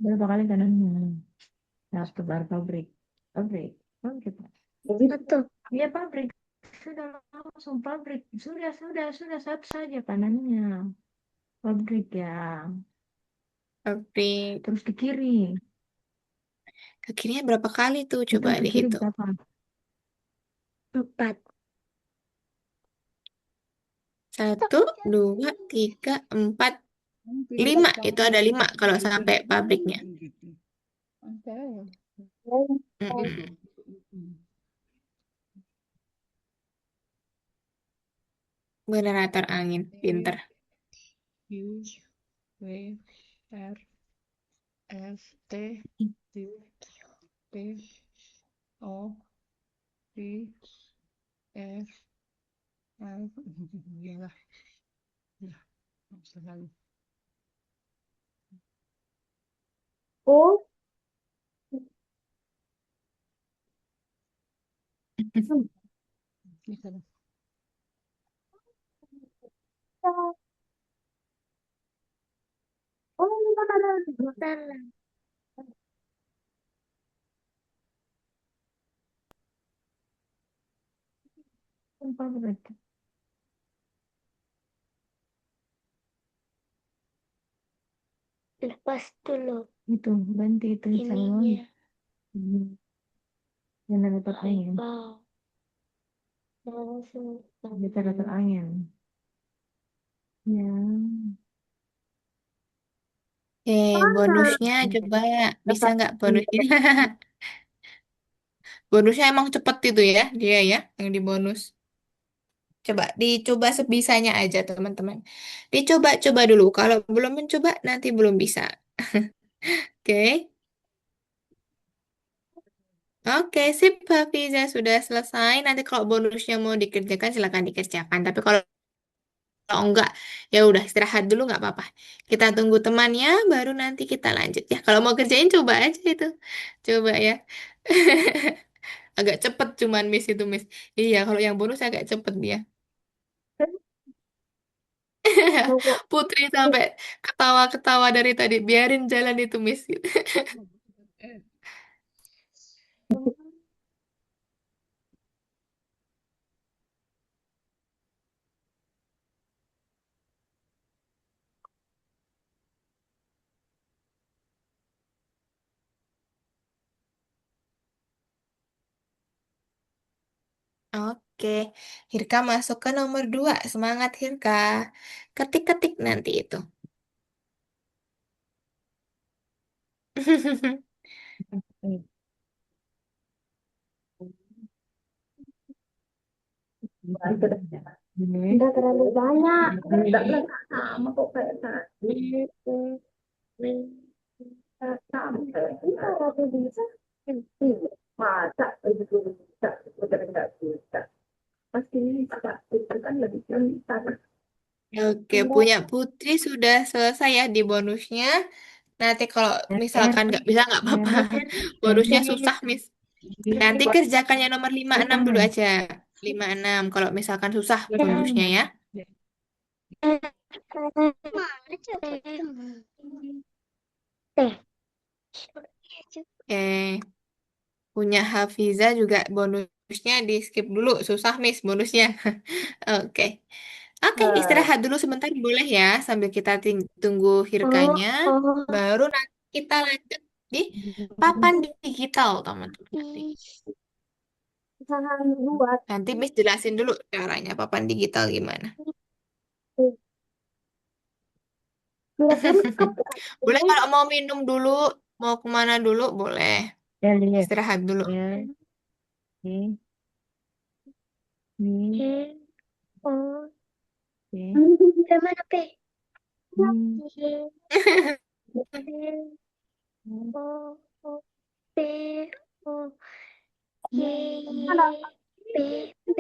Berapa kali kanannya? Nah, setelah pabrik. Pabrik. Pabrik. Satu. Ya, pabrik. Sudah langsung pabrik. Sudah. Satu saja kanannya. Pabrik ya. Pabrik. Terus ke kiri. Ke kirinya berapa kali tuh? Itu Coba ke kiri dihitung. berapa? 4. Satu, dua, tiga, empat, lima. Itu ada lima kalau sampai pabriknya. Mm-mm. Generator angin, pinter. U W R S T U P O P F L. Iyalah, ya, bisa lagi. Oh, bisa lah. Oh, bentar. Pabrik. Lepas dulu Itu ganti itu sama ininya. hmm, generator angin. Wow. Langsung. Generator angin. Ya. Bonusnya coba bisa Lepas nggak dulu. bonusnya? Bonusnya emang cepet itu ya, dia ya yang di bonus. Coba dicoba sebisanya aja teman-teman. Dicoba-coba dulu. Kalau belum mencoba nanti belum bisa. Oke. Oke, sip, Hafiza sudah selesai. Nanti kalau bonusnya mau dikerjakan silakan dikerjakan. Tapi kalau enggak, ya udah istirahat dulu nggak apa-apa. Kita tunggu temannya, baru nanti kita lanjut ya. Kalau mau kerjain coba aja itu, coba ya. Agak cepet cuman Miss itu Miss. Iya, kalau yang bonus agak cepet dia. Putri sampai ketawa-ketawa dari tadi. Biarin jalan itu Miss. Oke, Hirka masuk ke nomor 2. Semangat Hirka. Ketik-ketik nanti itu. Enggak terlalu banyak. Enggak banyak sama kok kayak tadi. Sama kayak kita ratu bisa. Masa itu bisa, udah enggak bisa. Pasti bisa. Itu kan lebih pintar. Oke, Enggak. punya Putri sudah selesai ya di bonusnya. Nanti kalau R misalkan nggak bisa nggak apa-apa. R Bonusnya susah, Miss. Nanti R kerjakan yang nomor 56 dulu kanan. aja. 56 kalau misalkan susah bonusnya ya. Oke, punya Hafiza juga bonusnya di skip dulu. Susah, Miss, bonusnya. Oke. Oke, istirahat dulu sebentar boleh ya sambil kita tunggu Oh, Hirkanya. oh, Baru nanti kita lanjut di papan digital, teman-teman. Nanti jangan buat. Nanti Miss jelasin dulu caranya papan digital gimana. Kira-kira Boleh kalau mau minum dulu, mau kemana dulu, boleh. L ya. Istirahat dulu. L E I oh, P gimana, Pe? I O, O, P, O, Y, Y, P, P,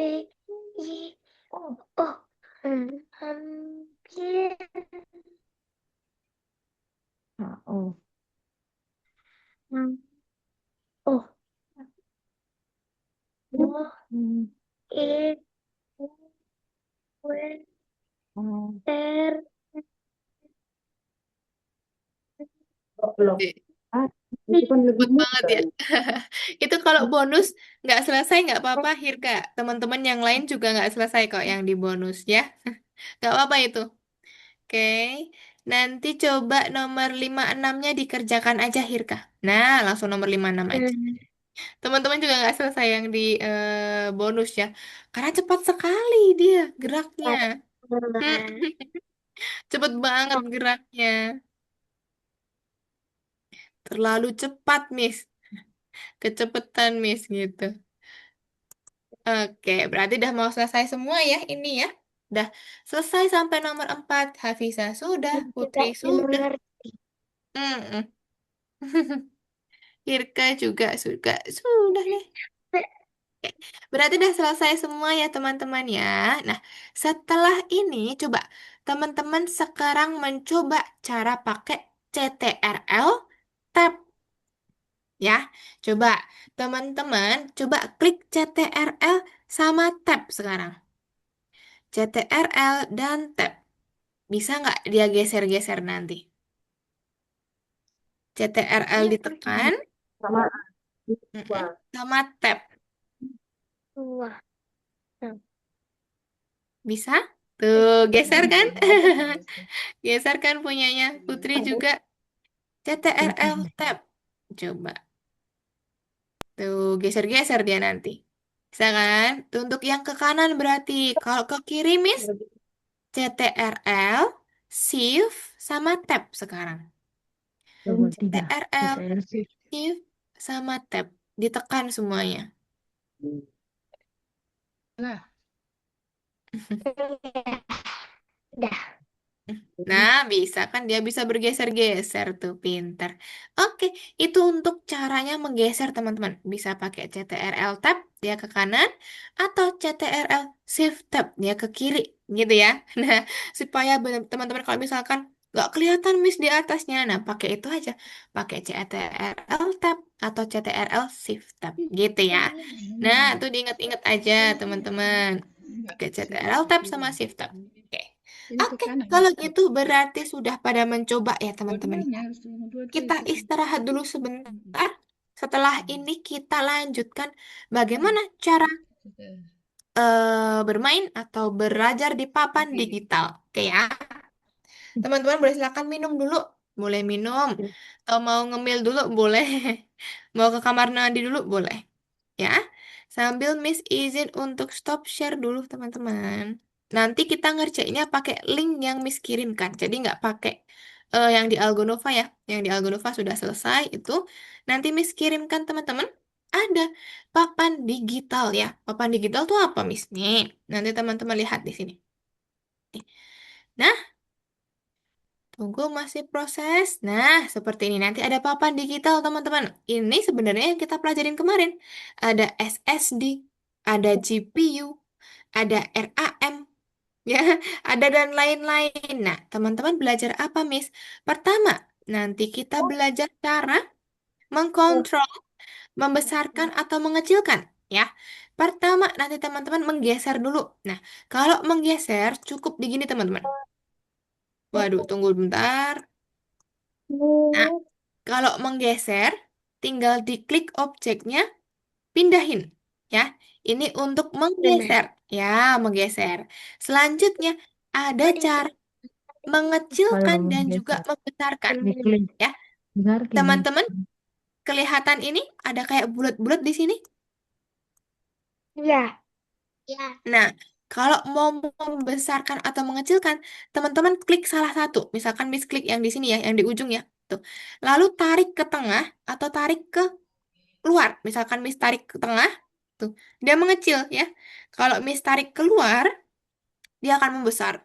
Y, O, O, Y, H O O, O, I E, W, O R. Oh, belum. Ah, itu kan lebih Cepet banget mudah. ya. Itu kalau bonus nggak selesai nggak apa-apa, Hirka. Teman-teman yang lain juga nggak selesai kok yang di bonus ya. Nggak apa-apa itu. Oke. Nanti coba nomor 56-nya dikerjakan aja, Hirka. Nah, langsung nomor 56 aja. Teman-teman juga nggak selesai yang di bonus ya. Karena cepat sekali dia geraknya. Hmm, cepet banget geraknya. Terlalu cepat, Miss. Kecepatan, Miss, gitu. Oke, berarti udah mau selesai semua ya ini ya. Udah selesai sampai nomor 4. Hafiza sudah, Putri Tidak sudah. mengerti. Mm-mm. Irka juga sudah deh. Oke, berarti udah selesai semua ya teman-teman ya. Nah, setelah ini coba teman-teman sekarang mencoba cara pakai CTRL Tab ya. Coba teman-teman coba klik CTRL sama Tab sekarang. CTRL dan Tab. Bisa nggak dia geser-geser nanti? CTRL ditekan, sama mm-mm, dua. sama Tab. Wah, Bisa? Tuh, geser kan? Geser kan punyanya. Putri juga CTRL Tab. Coba. Tuh, geser-geser dia nanti. Bisa kan? Tuh, untuk yang ke kanan berarti. Kalau ke kiri, Miss, CTRL, Shift, sama Tab sekarang. coba tidak. CTRL, CTR sih. Shift, sama Tab. Ditekan semuanya. Nah, dah. Nah, bisa kan dia bisa bergeser-geser tuh, pinter. Oke, itu untuk caranya menggeser teman-teman. Bisa pakai CTRL Tab dia ke kanan atau CTRL Shift Tab dia ke kiri, gitu ya. Nah, supaya teman-teman kalau misalkan nggak kelihatan miss di atasnya, nah pakai itu aja, pakai CTRL Tab atau CTRL Shift Tab, gitu ya. Nah, tuh diingat-ingat aja teman-teman. Pakai CTRL Tab sama Shift Tab. Oke. Oke, kalau gitu berarti sudah pada mencoba ya teman-teman. Kita istirahat dulu sebentar. Setelah ini kita lanjutkan bagaimana cara bermain atau belajar di papan digital. Oke ya, teman-teman boleh silakan minum dulu. Boleh minum. Atau mau ngemil dulu boleh. Mau ke kamar mandi dulu boleh. Ya, sambil Miss izin untuk stop share dulu teman-teman. Nanti kita ngerjainnya pakai link yang Miss kirimkan. Jadi nggak pakai yang di Algonova ya. Yang di Algonova sudah selesai itu. Nanti Miss kirimkan teman-teman. Ada papan digital ya. Papan digital tuh apa Miss? Nih, nanti teman-teman lihat di sini. Nah, tunggu masih proses. Nah, seperti ini. Nanti ada papan digital, teman-teman. Ini sebenarnya yang kita pelajarin kemarin. Ada SSD, ada GPU, ada RAM, ya, ada dan lain-lain. Nah, teman-teman belajar apa, Miss? Pertama, nanti kita belajar cara mengkontrol, membesarkan atau mengecilkan, ya. Pertama, nanti teman-teman menggeser dulu. Nah, kalau menggeser cukup di gini, teman-teman. Waduh, tunggu bentar. Nah, kalau menggeser, tinggal diklik objeknya, pindahin. Ya, ini untuk Benar. menggeser. Ya, menggeser. Selanjutnya, ada cara Kalau mengecilkan dan juga menggeser, membesarkan. diklik. Ya, Ngerti nih. teman-teman, kelihatan ini ada kayak bulat-bulat di sini. Ya. Ya. Nah, kalau mau membesarkan atau mengecilkan, teman-teman klik salah satu. Misalkan Miss klik yang di sini ya, yang di ujung ya. Tuh. Lalu tarik ke tengah atau tarik ke keluar. Misalkan Miss tarik ke tengah, tuh, dia mengecil ya. Kalau Miss tarik keluar, dia akan membesar.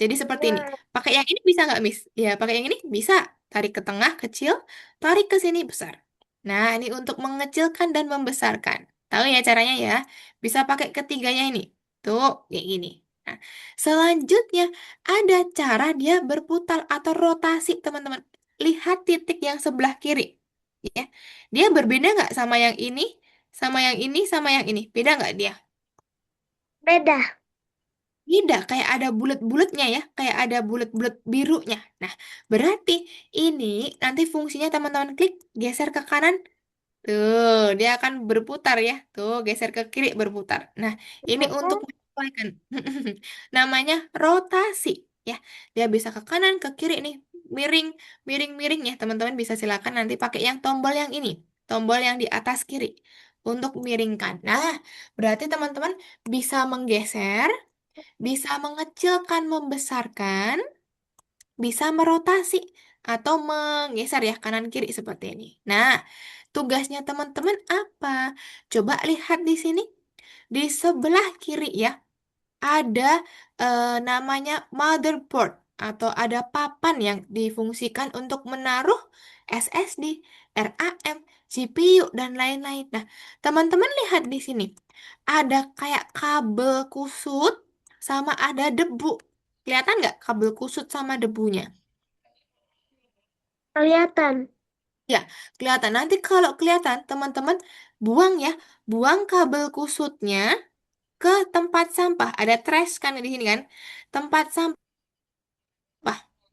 Jadi seperti ini. Pakai yang ini bisa nggak Miss? Ya, pakai yang ini bisa. Tarik ke tengah, kecil. Tarik ke sini, besar. Nah, ini untuk mengecilkan dan membesarkan. Tahu ya caranya ya? Bisa pakai ketiganya ini. Tuh, kayak gini. Nah, selanjutnya ada cara dia berputar atau rotasi, teman-teman. Lihat titik yang sebelah kiri. Ya, dia berbeda nggak sama yang ini, sama yang ini, sama yang ini? Beda nggak dia? Beda. Beda, kayak ada bulat-bulatnya ya, kayak ada bulat-bulat birunya. Nah, berarti ini nanti fungsinya teman-teman klik geser ke kanan, tuh dia akan berputar ya. Tuh geser ke kiri berputar. Nah, ini untuk menyesuaikan. Namanya rotasi. Ya, dia bisa ke kanan, ke kiri nih, miring, miring, miring ya. Teman-teman bisa silakan nanti pakai yang tombol yang ini, tombol yang di atas kiri untuk miringkan. Nah, berarti teman-teman bisa menggeser, bisa mengecilkan, membesarkan, bisa merotasi atau menggeser ya kanan kiri seperti ini. Nah, tugasnya teman-teman apa? Coba lihat di sini. Di sebelah kiri ya, ada namanya motherboard atau ada papan yang difungsikan untuk menaruh SSD, RAM, CPU, dan lain-lain. Nah, teman-teman lihat di sini. Ada kayak kabel kusut sama ada debu. Kelihatan nggak kabel kusut sama debunya? Kelihatan. Ya, kelihatan. Nanti kalau kelihatan, teman-teman buang ya, buang kabel kusutnya ke tempat sampah. Ada trash kan di sini kan? Tempat sampah.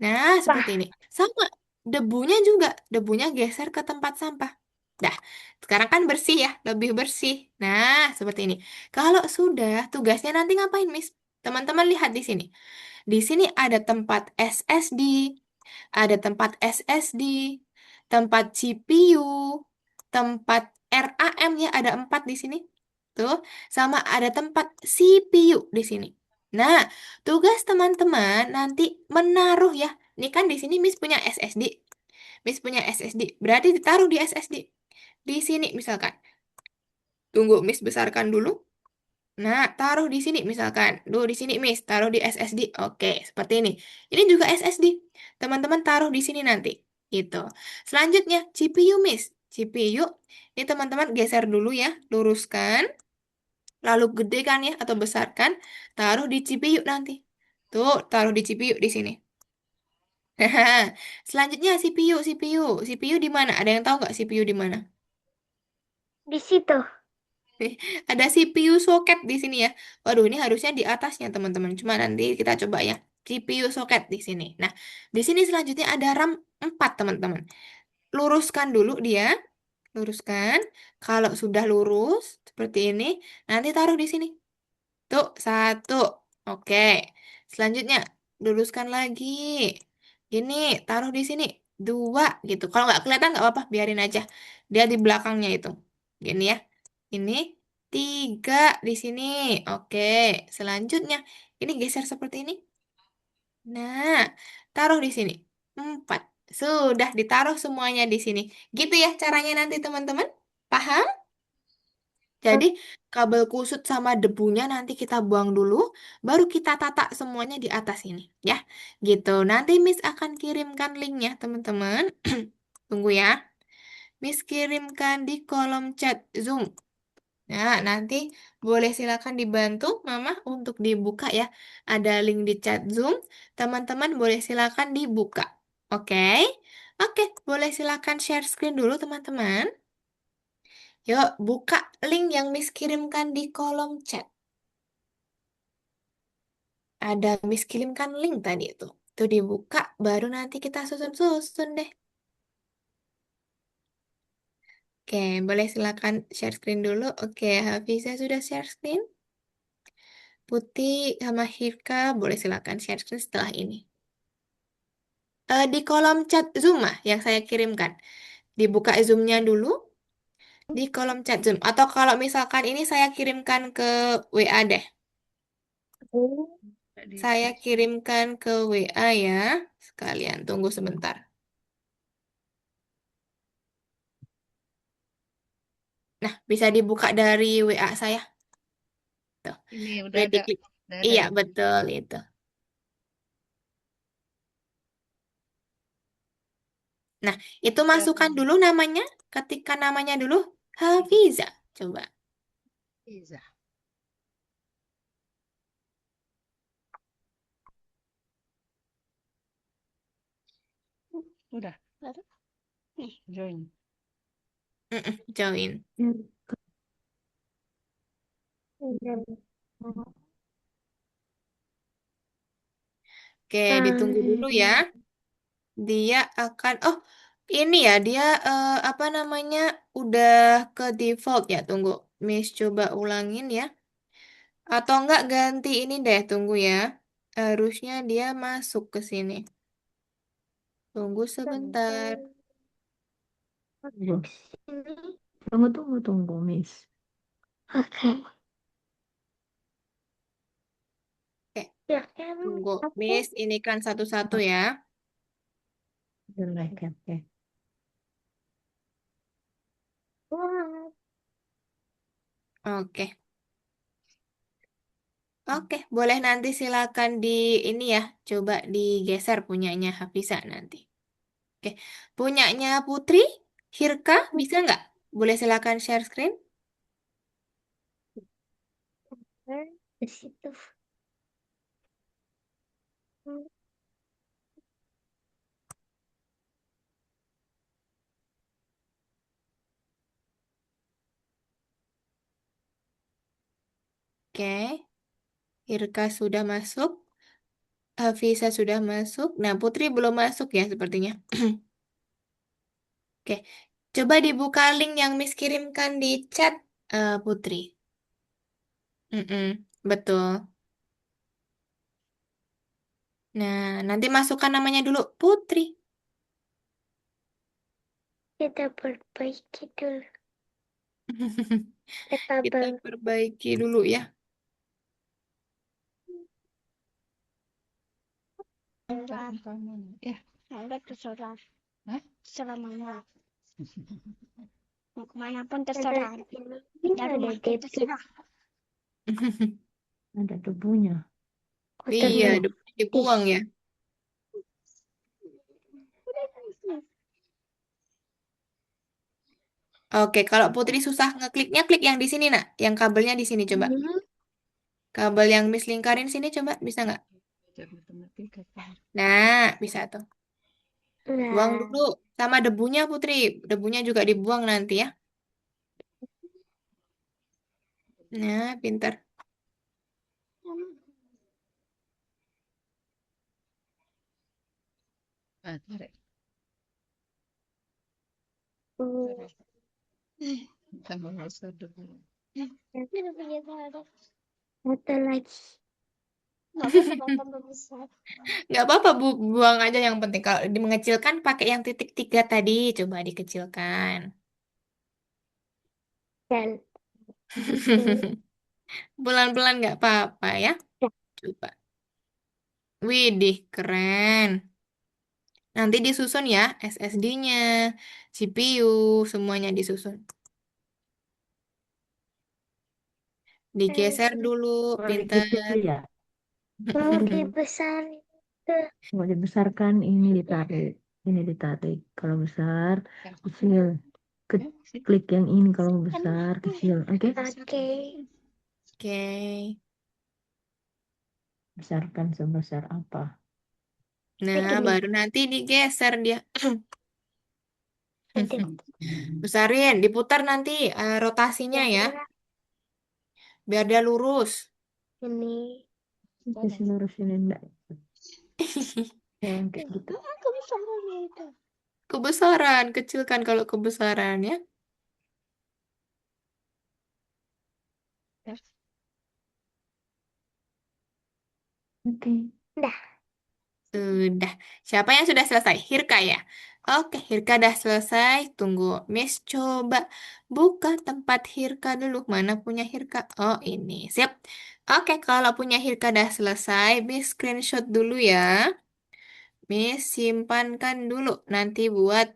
Nah, seperti ini. Sama debunya juga, debunya geser ke tempat sampah. Dah, sekarang kan bersih ya, lebih bersih. Nah, seperti ini. Kalau sudah, tugasnya nanti ngapain, Miss? Teman-teman lihat di sini. Di sini ada tempat SSD, ada tempat SSD, tempat CPU, tempat RAM ya, ada 4 di sini. Tuh, sama ada tempat CPU di sini. Nah, tugas teman-teman nanti menaruh ya. Ini kan di sini Miss punya SSD. Miss punya SSD. Berarti ditaruh di SSD. Di sini misalkan. Tunggu Miss besarkan dulu. Nah, taruh di sini misalkan. Duh, di sini Miss, taruh di SSD. Oke, seperti ini. Ini juga SSD. Teman-teman taruh di sini nanti. Gitu. Selanjutnya, CPU Miss. CPU, ini teman-teman geser dulu ya, luruskan, lalu gedekan ya atau besarkan, taruh di CPU nanti. Tuh, taruh di CPU di sini. Selanjutnya CPU, CPU. CPU di mana? Ada yang tahu nggak CPU di mana? Di situ. Nih, ada CPU soket di sini ya. Waduh, ini harusnya di atasnya, teman-teman. Cuma nanti kita coba ya. CPU soket di sini. Nah, di sini selanjutnya ada RAM 4 teman-teman. Luruskan dulu dia. Luruskan. Kalau sudah lurus, seperti ini, nanti taruh di sini. Tuh, satu. Oke. Selanjutnya, luruskan lagi. Ini, taruh di sini. Dua, gitu. Kalau nggak kelihatan, nggak apa-apa. Biarin aja. Dia di belakangnya itu. Gini ya. Ini tiga di sini. Oke, selanjutnya ini geser seperti ini. Nah, taruh di sini. Empat. Sudah ditaruh semuanya di sini. Gitu ya caranya nanti teman-teman. Paham? Jadi kabel kusut sama debunya nanti kita buang dulu, baru kita tata semuanya di atas ini, ya. Gitu. Nanti Miss akan kirimkan linknya teman-teman. Tunggu ya. Miss kirimkan di kolom chat Zoom. Nah, nanti boleh silakan dibantu Mama untuk dibuka ya. Ada link di chat Zoom. Teman-teman boleh silakan dibuka. Oke? Oke, boleh silakan share screen dulu teman-teman. Yuk, buka link yang Miss kirimkan di kolom chat. Ada Miss kirimkan link tadi itu. Itu dibuka, baru nanti kita susun-susun deh. Oke, boleh silakan share screen dulu. Oke, Hafiza sudah share screen. Putih sama Hirka boleh silakan share screen setelah ini. Di kolom chat Zoom yang saya kirimkan. Dibuka Zoom-nya dulu di kolom chat Zoom. Atau kalau misalkan ini saya kirimkan ke WA deh. Saya kirimkan ke WA ya. Sekalian, tunggu sebentar. Nah, bisa dibuka dari WA saya. Tuh, Ini udah diklik. udah ada Iya, nih. betul itu. Nah, itu masukkan Silakan. dulu namanya. Ketikkan namanya dulu. Hafiza. Coba. Iza. Udah. Ada. Nih, join. Join. Oke, ditunggu dulu ya. Dia akan, oh, ini ya, dia apa namanya, udah ke default ya. Tunggu, Miss coba ulangin ya. Atau enggak ganti ini deh, tunggu ya. Harusnya dia masuk ke sini. Tunggu sebentar. Tunggu. Tunggu, tunggu, tunggu, Miss. Oke. Oke, Ya, em, tunggu. oke. Miss, ini kan satu-satu Oh, ya. jelek, oke. Wah, Oke. Oke, boleh nanti silakan di ini ya. Coba digeser punyanya Hafiza nanti. Oke, punyanya Putri, Hirka, bisa nggak? Boleh silakan share screen. di situ. Oke, Hirka sudah masuk. Hafiza sudah masuk. Nah, Putri belum masuk ya sepertinya. Oke, coba dibuka link yang Miss kirimkan di chat, Putri. Betul. Nah, nanti masukkan namanya dulu Putri. Kita perbaiki dulu. Kita Kabel. perbaiki dulu ya. Enggak, kamu. Ya, enggak terserah. Hah? Terserah mama. Mau kemana pun terserah. Ini Dari ada rumah pun debu. terserah. Ada debunya. Iya, Kotornya. Ih, dibuang ya. Oke, kalau Putri susah ngekliknya, klik yang di sini, nak. Yang kabelnya di sini, coba. ini Kabel yang Miss lingkarin sini, coba. Bisa nggak? Belajar matematika kan. Nah, bisa tuh. Buang lah. dulu. Sama debunya, Putri. Debunya juga dibuang nanti ya. Nah, pintar. Ah, tarik. Hmm, Tarik. Tambah besar dulu. nanti udah punya saudara. Satu lagi. Nggak apa-apa kalau tambah besar. Nggak apa-apa, buang aja yang penting. Kalau mengecilkan, pakai yang titik 3 tadi. Coba dikecilkan. Dan ini. Pelan-pelan nggak apa-apa ya. Ya, Coba. Widih, keren. Nanti disusun ya, SSD-nya, CPU, semuanya disusun. Digeser dulu, Perbaiki pinter. dulu ya. Oke, besar. Mau dibesarkan ini ditarik. Ini ditarik. Kalau besar, kecil. Ya, sih. Klik yang ini kalau besar, kecil. Oke? Oke. Oke. Besarkan sebesar apa? Nah, baru nanti digeser dia. Nanti Besarin, diputar nanti rotasinya ya, ya, biar dia lurus. ini. Kasih lurusin enggak? Yang kayak gitu. Aku bisa ngomong itu. Kebesaran, kecilkan kalau kebesaran ya. Ya, Oke. Dah. Sudah. Siapa yang sudah selesai? Hirka ya? Oke, Hirka udah selesai. Tunggu, Miss coba buka tempat Hirka dulu. Mana punya Hirka? Oh, ini. Siap. Oke, kalau punya Hirka udah selesai, Miss screenshot dulu ya. Miss simpankan dulu. Nanti buat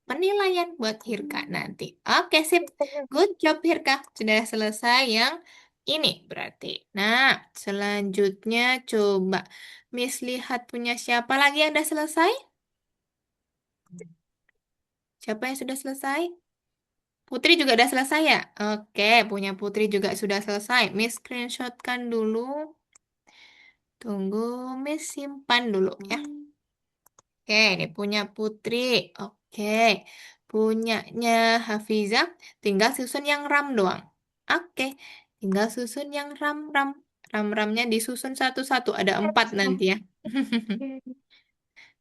penilaian buat Hirka nanti. Oke, sip. Good job, Hirka. Sudah selesai yang ini berarti. Nah, selanjutnya coba Miss lihat punya siapa lagi yang sudah selesai? Siapa yang sudah selesai? Putri juga sudah selesai ya? Oke, punya Putri juga sudah selesai. Miss screenshotkan dulu. Tunggu, Miss simpan dulu ya. Oke, ini punya Putri. Oke, punyanya Hafiza. Tinggal susun yang RAM doang. Oke, tinggal susun yang RAM-RAM. RAM-RAM-nya disusun satu-satu. Ada 4 nanti ya.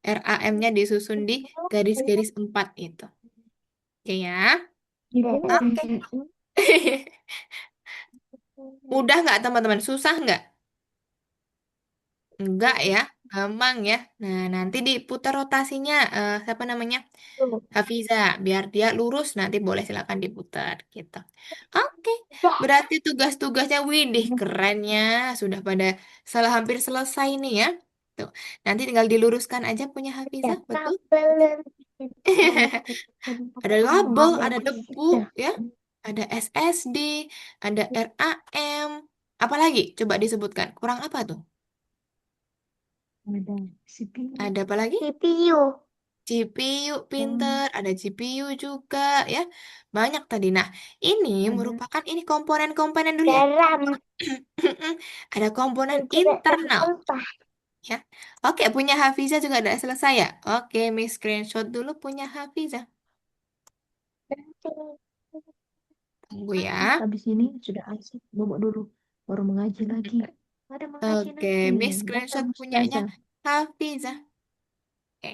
RAM-nya disusun di garis-garis 4 itu. Oke ya. Oke. Mudah nggak teman-teman? Susah nggak? Enggak ya, gampang ya. Nah, nanti diputar rotasinya, siapa namanya? Tuh. Hafiza, biar dia lurus nanti boleh silakan diputar gitu. Oke, Dah. berarti tugas-tugasnya widih kerennya sudah pada hampir selesai nih ya. Tuh, nanti tinggal diluruskan aja punya Hafiza, Ada betul? kabel. Ada kabel, ada Habis. debu ya, ada SSD, ada RAM. Apa lagi? Coba disebutkan. Kurang apa tuh? Ada CPU. Ada apa lagi? CPU. GPU Hmm, pinter, ada GPU juga ya. Banyak tadi. Nah, ini ada merupakan ini komponen-komponen dulu ya. Garam. Ada komponen Dan tidak internal terentah. ya. Oke, punya Hafiza juga udah selesai ya. Oke, Miss screenshot dulu punya Hafiza. Tunggu ya. habis ini sudah asik bobok dulu baru mengaji lagi. Ada mengaji Oke, nanti. Miss Datang screenshot punyanya ustazah. Hafiza. Oke.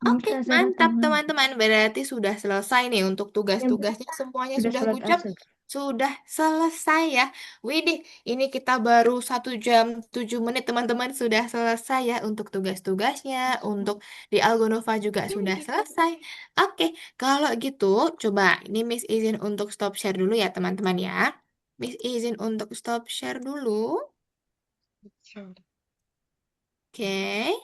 Oke, Ustazah mantap datang nanti. teman-teman. Berarti sudah selesai nih untuk Yang tugas-tugasnya. Semuanya sudah sudah sholat gucap. asar. Sudah selesai ya. Widih, ini kita baru 1 jam 7 menit teman-teman sudah selesai ya untuk tugas-tugasnya. Untuk di Algonova juga sudah selesai. Oke, kalau gitu coba ini Miss izin untuk stop share dulu ya teman-teman ya. Miss izin untuk stop share dulu. Oke.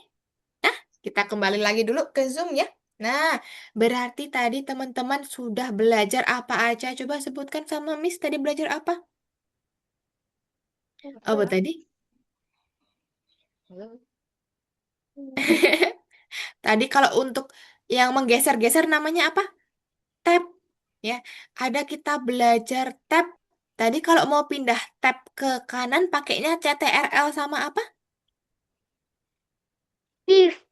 Kita kembali lagi dulu ke Zoom ya. Nah, berarti tadi teman-teman sudah belajar apa aja? Coba sebutkan sama Miss tadi belajar apa? Apa tadi? Halo. Tadi kalau untuk yang menggeser-geser namanya apa? Tab. Ya, ada kita belajar tab. Tadi kalau mau pindah tab ke kanan pakainya CTRL sama apa? Beef.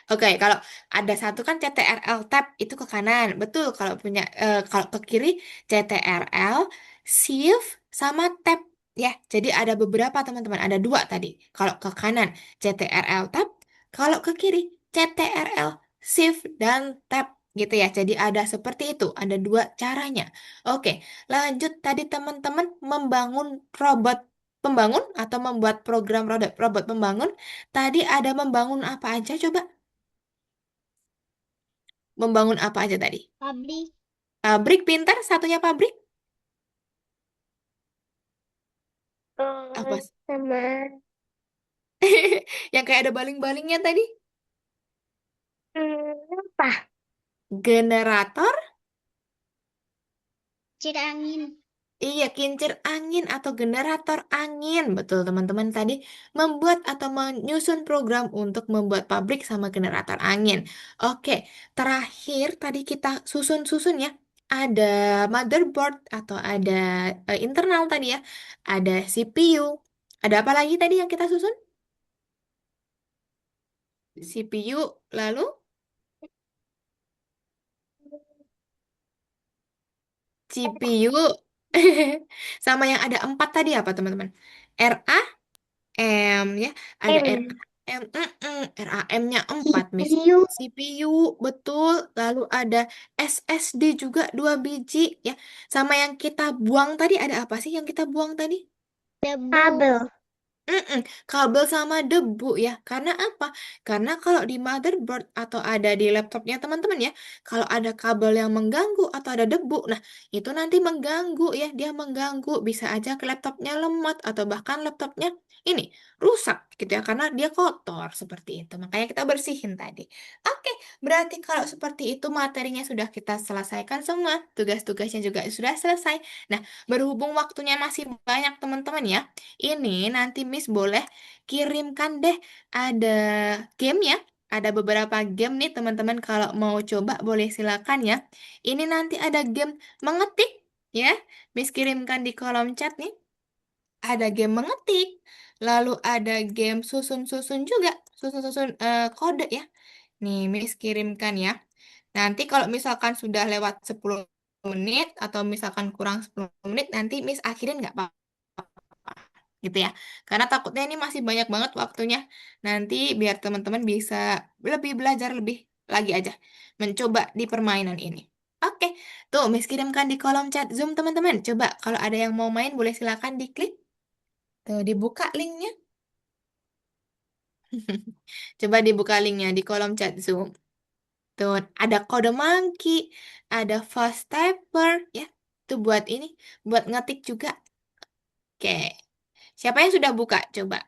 Oke, kalau ada satu kan CTRL tab itu ke kanan, betul. Kalau punya kalau ke kiri CTRL shift sama tab ya. Jadi ada beberapa teman-teman, ada dua tadi. Kalau ke kanan CTRL tab, kalau ke kiri CTRL shift dan tab gitu ya. Jadi ada seperti itu, ada dua caranya. Oke, lanjut tadi teman-teman membangun robot pembangun atau membuat program robot robot pembangun. Tadi ada membangun apa aja coba? Membangun apa aja tadi? Pabrik. Pabrik pintar, satunya pabrik. Apa? Sama. Yang kayak ada baling-balingnya tadi. Apa? Generator. Kincir angin. Iya, kincir angin atau generator angin. Betul, teman-teman tadi membuat atau menyusun program untuk membuat pabrik sama generator angin. Oke, terakhir tadi kita susun-susun ya. Ada motherboard atau ada internal tadi ya. Ada CPU. Ada apa lagi tadi yang kita susun? CPU, lalu CPU. Sama yang ada 4 tadi apa teman-teman? RAM ya. Ada M. RAM. RAM-nya 4 Miss. CPU. CPU, betul. Lalu ada SSD juga 2 biji ya. Sama yang kita buang tadi ada apa sih yang kita buang tadi? Debu. Kabel. Mm-mm, kabel sama debu ya. Karena apa? Karena kalau di motherboard atau ada di laptopnya teman-teman ya, kalau ada kabel yang mengganggu atau ada debu, nah itu nanti mengganggu ya. Dia mengganggu, bisa aja ke laptopnya lemot atau bahkan laptopnya ini rusak gitu ya. Karena dia kotor seperti itu. Makanya kita bersihin tadi. Oke, berarti kalau seperti itu materinya sudah kita selesaikan semua. Tugas-tugasnya juga sudah selesai. Nah, berhubung waktunya masih banyak teman-teman ya. Ini nanti Miss boleh kirimkan deh ada game ya. Ada beberapa game nih teman-teman kalau mau coba boleh silakan ya. Ini nanti ada game mengetik ya. Miss kirimkan di kolom chat nih. Ada game mengetik. Lalu ada game susun-susun juga. Susun-susun kode ya. Nih Miss kirimkan ya. Nanti kalau misalkan sudah lewat 10 menit atau misalkan kurang 10 menit nanti Miss akhirin nggak apa-apa gitu ya. Karena takutnya ini masih banyak banget waktunya. Nanti biar teman-teman bisa lebih belajar lebih lagi aja mencoba di permainan ini. Oke, tuh Miss kirimkan di kolom chat Zoom teman-teman. Coba kalau ada yang mau main boleh silakan diklik. Tuh dibuka linknya. Coba dibuka linknya di kolom chat Zoom. Tuh, ada kode monkey, ada fast typer, ya. Tuh buat ini, buat ngetik juga. Oke. Siapa yang sudah buka? Coba.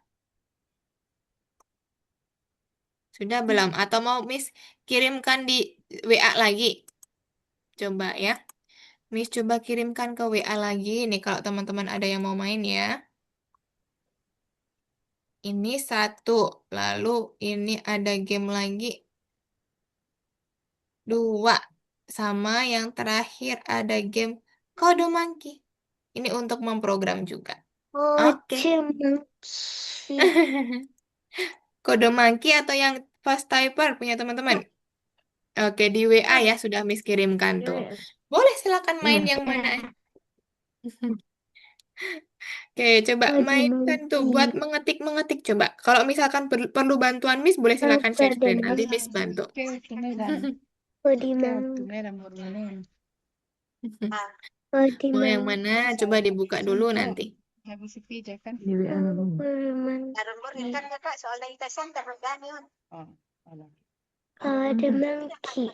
Sudah belum? Atau mau Miss kirimkan di WA lagi? Coba ya. Miss coba kirimkan ke WA lagi nih kalau teman-teman ada yang mau main ya. Ini satu, lalu ini ada game lagi dua, sama yang terakhir ada game Kode Monkey. Ini untuk memprogram juga. Oke. Mochi. Kode Monkey atau yang Fast Typer punya teman-teman? Oke, di WA ya sudah Miss kirimkan Ya, tuh. ya. Boleh silakan main Ya. yang mana aja. Oke, coba Kode mainkan tuh buat monkey. mengetik-mengetik coba. Kalau misalkan perlu bantuan Miss, boleh silakan share Kode screen. Nanti monkey. Miss bantu. Kode monkey. Kode Mau yang monkey. mana? Coba dibuka dulu nanti. Di WA dulu. Kode monkey.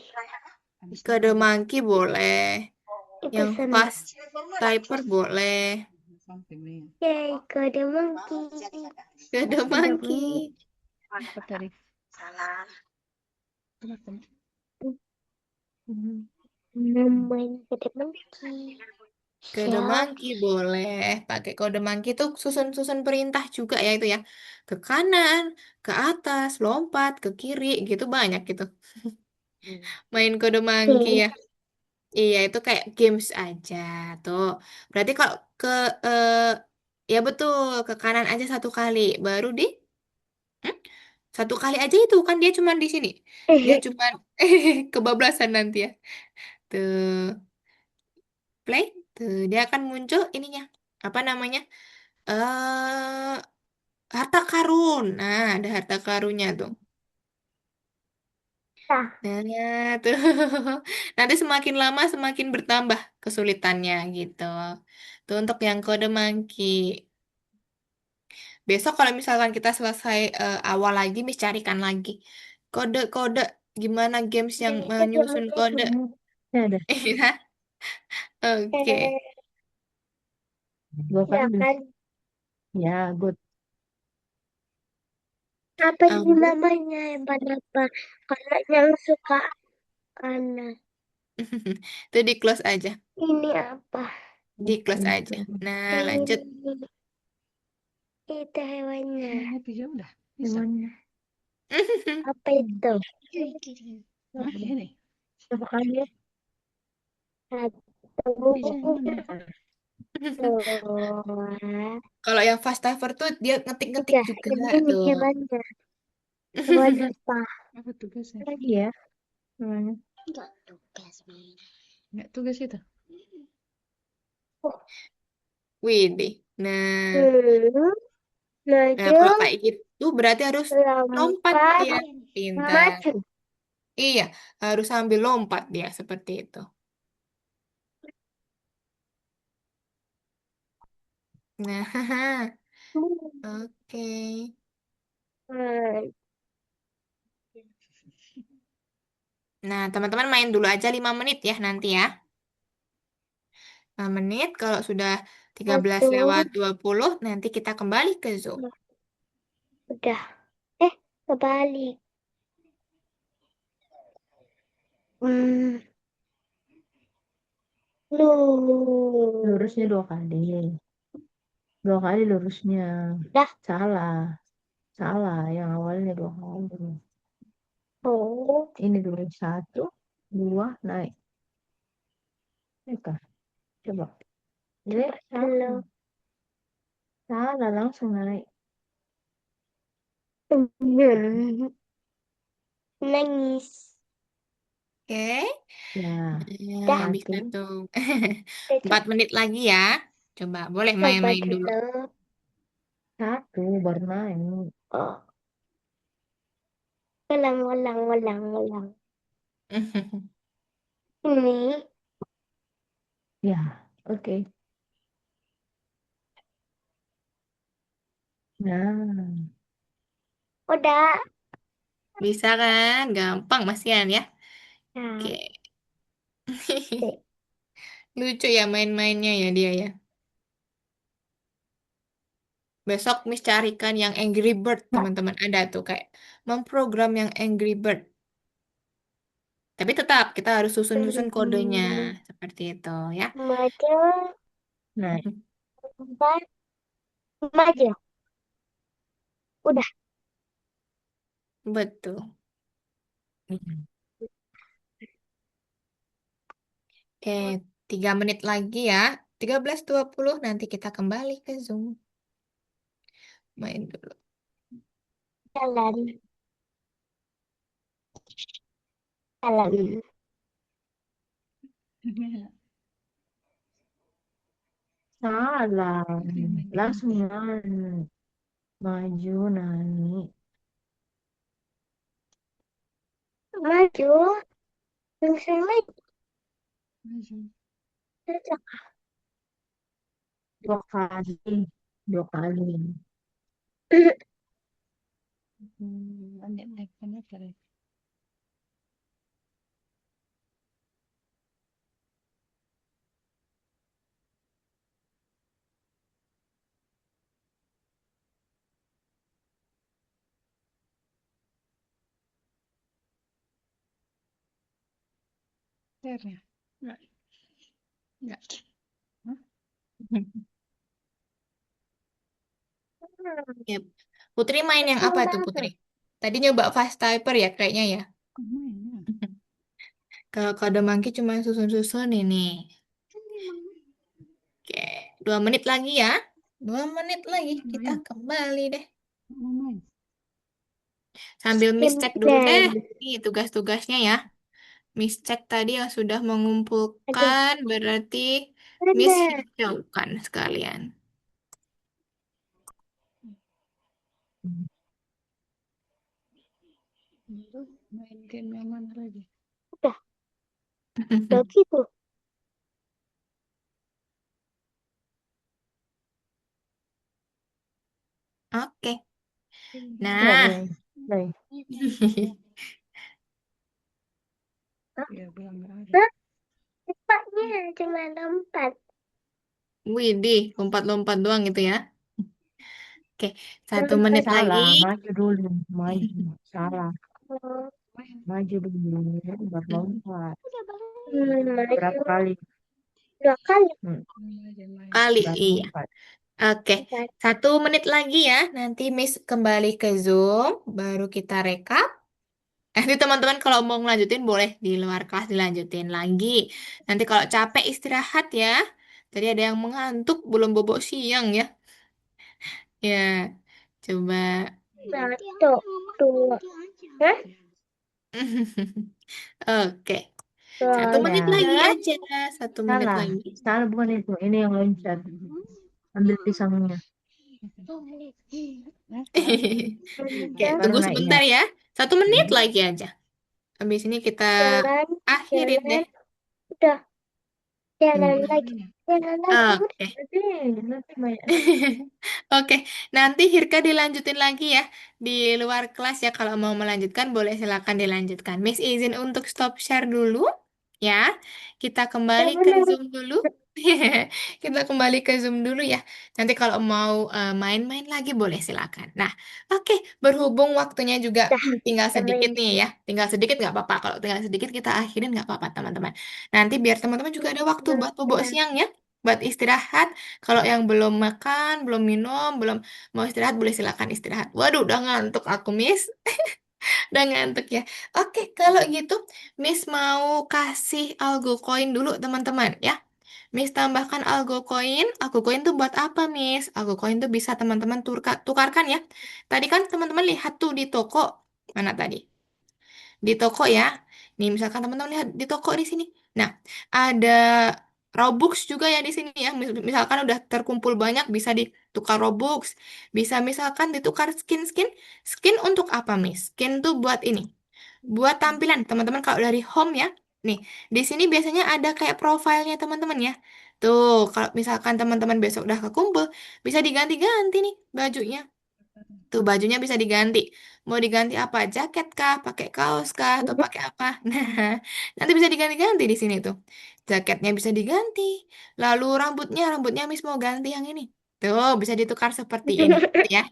Kode monkey boleh. Itu Yang sana. fast typer boleh. Yay, kode monkey. Kode monkey. Main kode monkey. Kode Siap. monkey boleh. Pakai kode monkey tuh susun-susun perintah juga ya itu ya. Ke kanan, ke atas, lompat, ke kiri, gitu banyak gitu. Main kode monkey ya. Iya, itu kayak games aja tuh. Berarti kalau ke eh, ya betul, ke kanan aja satu kali, baru di hmm? Satu kali aja itu kan dia cuma di sini. Dia cuma kebablasan nanti ya. Tuh, play. Tuh, dia akan muncul ininya. Apa namanya? Harta karun. Nah, ada harta karunnya tuh. Nah, Nah, tuh. Nanti semakin lama semakin bertambah kesulitannya gitu. Tuh untuk yang kode monkey. Besok kalau misalkan kita selesai awal lagi, Miss carikan lagi. Kode-kode gimana games yang jadi kode menyusun monkey. kode. Ya, ada. Iya, oke. Dua kali Ya belum. kan? Ya, good. Apa ini Um, namanya? Hebat apa? Kalau yang suka anak. Itu di close aja. Ini apa? Di close Itu. aja. Nah, lanjut. Ini. Itu hewannya. Hewannya. Apa itu? Berapa kali ya? Satu, dua, Kalau yang fast diver tuh dia ngetik-ngetik tiga. juga Ini tuh. hewannya. Hewan apa? Lagi ya. Hewannya. Oh, Widih. Nah, nah maju, kalau kayak gitu berarti harus lompat lompat, dia. Pintar. maju. Iya, harus sambil lompat dia seperti itu. Nah, oke. Hmm, Nah, teman-teman main dulu aja 5 menit ya nanti ya. 5 menit, kalau sudah 13 satu, lewat 20 nanti kita kembali ke Zoom. udah. Kebalik. Hmm, lu. Lurusnya dua kali. Dua kali lurusnya. Dah. Salah. Salah. Yang awalnya dua kali. Oh, Ini dulu satu, dua, naik. Ya kah? Coba. Jadi halo. salah. Salah langsung naik. Hmm, nangis. Oke. Ya, Dah, Nah, bisa satu, tuh. udah 4 menit lagi ya. Coba, boleh coba main-main dulu. dulu. satu, baru naik. Oh, ulang, ulang, ulang, ulang. Ini, Ya, oke. Nah, Udah. Bisa kan? Gampang Mas Yan ya. Oke. Nah, deh. Lucu ya main-mainnya ya dia ya. Besok Miss carikan yang Angry Bird, teman-teman. Ada tuh kayak memprogram yang Angry Bird. Tapi tetap kita harus susun-susun kodenya. Seperti itu ya. Maju, Nah, empat, maju. Udah. Betul. ini. Oke, 3 menit lagi ya. 13.20 nanti kita kembali ke Zoom. Main dulu. Jalan. Jalan. Salah. Last one. Maju, naik. Maju. Langsung maju. Dua kali. Dua kali. Yep. Putri main yang apa tuh Putri? Tadi nyoba fast typer ya kayaknya ya. Kalau kode monkey cuma susun-susun ini. Oke, 2 menit lagi ya. 2 menit lagi kita kembali deh. Sambil Miss cek dulu deh. Gimana? Ini tugas-tugasnya ya. Miss cek tadi yang sudah Aduh. mengumpulkan berarti Miss Mana? hijaukan sekalian. Udah. Udah gitu. Oke. Nah, Nah. nih. Hah? Cepatnya cuma 4. Widih, lompat-lompat doang gitu ya. Oke, 1 menit lagi. Salah. Maju dulu. Maju. Salah. Maju dulu. Berlompat. Berapa Maju kali? 2 kali. Hmm, Kali, iya. berlompat. Oke, 4. 1 menit lagi ya. Nanti Miss kembali ke Zoom, baru kita rekap. Nanti teman-teman kalau mau ngelanjutin boleh di luar kelas dilanjutin lagi. Nanti kalau capek istirahat ya. Tadi ada yang mengantuk, belum bobok siang ya. Ya, coba. 1, 2. Hah? Oke, 1 menit lagi Ya, 2. aja. 1 menit salah. lagi. Salah bukan itu. Ini yang loncat. Ambil pisangnya. Oke, Baru tunggu naiknya. sebentar ya. 1 menit lagi aja. Habis ini kita Jalan. akhirin Jalan. deh. Udah. Jalan Hmm. lagi. Jalan lagi. Udah. Oke. Nanti banyak. Oke, nanti Hirka dilanjutin lagi ya di luar kelas ya. Kalau mau melanjutkan boleh silakan dilanjutkan. Miss izin untuk stop share dulu ya. Kita kembali Udah ke benar. Zoom dulu. Kita kembali ke Zoom dulu ya. Nanti kalau mau main-main lagi boleh silakan. Nah, oke, berhubung waktunya juga Udah. tinggal sedikit Jalan. nih ya. Tinggal sedikit nggak apa-apa. Kalau tinggal sedikit kita akhirin nggak apa-apa teman-teman. Nanti biar teman-teman juga ada waktu buat bobok Udah. siang ya. Buat istirahat. Kalau yang belum makan, belum minum, belum mau istirahat, boleh silakan istirahat. Waduh, udah ngantuk aku, Miss. Udah ngantuk ya. Oke, kalau gitu, Miss mau kasih algo koin dulu, teman-teman, ya. Miss tambahkan algo koin. Algo koin tuh buat apa, Miss? Algo koin tuh bisa teman-teman tukarkan ya. Tadi kan teman-teman lihat tuh di toko. Mana tadi? Di toko ya. Nih, misalkan teman-teman lihat di toko di sini. Nah, ada Robux juga ya di sini ya. Misalkan udah terkumpul banyak bisa ditukar Robux. Bisa misalkan ditukar skin-skin. Skin untuk apa, Miss? Skin tuh buat ini. Buat tampilan teman-teman kalau dari home ya. Nih, di sini biasanya ada kayak profilnya teman-teman ya. Tuh, kalau misalkan teman-teman besok udah kekumpul, bisa diganti-ganti nih bajunya. Tuh bajunya bisa diganti. Mau diganti apa? Jaket kah? Pakai kaos kah? Atau pakai apa? Nah, nanti bisa diganti-ganti di sini tuh. Jaketnya bisa diganti. Lalu rambutnya Miss mau ganti yang ini. Tuh, bisa ditukar seperti ini ya.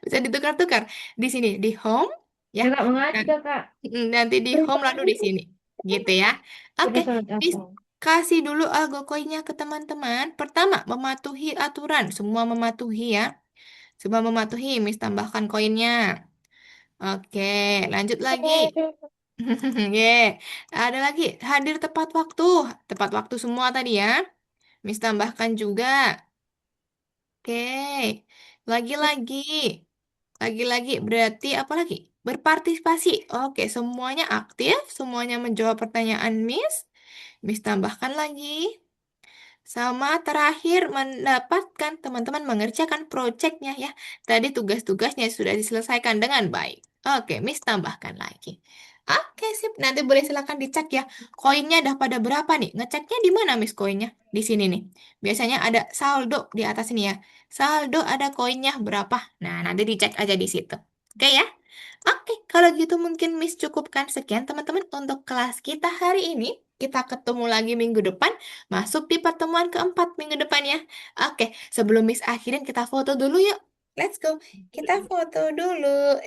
Bisa ditukar-tukar di sini di home ya. Kakak mengaji Nah, kakak. nanti di home lalu di sini. Gitu ya. Oke, Kita sholat Miss apa? kasih dulu algo koinnya ke teman-teman. Pertama, mematuhi aturan. Semua mematuhi ya. Coba mematuhi, Miss tambahkan koinnya. Oke, lanjut lagi. Ye, ada lagi. Hadir tepat waktu. Tepat waktu semua tadi ya. Miss tambahkan juga. Oke, lagi-lagi. Lagi-lagi berarti apa lagi? Berpartisipasi. Oke, semuanya aktif. Semuanya menjawab pertanyaan Miss. Miss tambahkan lagi. Sama terakhir mendapatkan teman-teman mengerjakan proyeknya ya. Tadi tugas-tugasnya sudah diselesaikan dengan baik. Oke, Miss tambahkan lagi. Oke, sip. Nanti boleh silakan dicek ya. Koinnya udah pada berapa nih? Ngeceknya di mana, Miss, koinnya? Di sini nih. Biasanya ada saldo di atas ini ya. Saldo ada koinnya berapa? Nah, nanti dicek aja di situ. Oke ya? Oke, kalau gitu mungkin Miss cukupkan sekian teman-teman untuk kelas kita hari ini. Kita ketemu lagi minggu depan. Masuk di pertemuan keempat minggu depannya. Oke, sebelum Miss akhirin kita foto dulu yuk. Let's go. Kita foto dulu.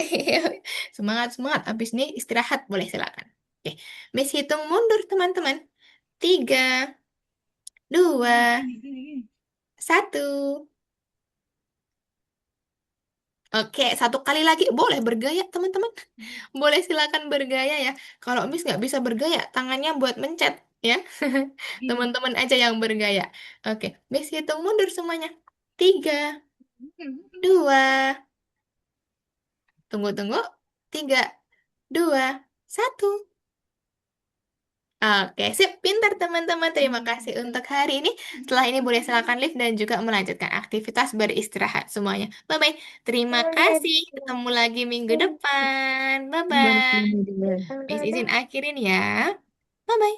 Semangat, semangat. Habis ini istirahat. Boleh silakan. Oke, Miss hitung mundur teman-teman. Tiga, dua, satu. Oke, satu kali lagi. Boleh bergaya teman-teman. Boleh silakan bergaya ya. Kalau Miss nggak bisa bergaya, tangannya buat mencet ya. Teman-teman aja yang bergaya. Oke, Miss hitung mundur semuanya. Tiga, dua, tunggu-tunggu. Tiga, dua, satu. Oke, sip. Pintar teman-teman. Terima kasih untuk hari ini. Setelah ini boleh silakan live dan juga melanjutkan aktivitas beristirahat semuanya. Bye-bye. Terima kasih. Ketemu lagi minggu depan. Balik Bye-bye. lagi dia. Miss izin akhirin ya. Bye-bye.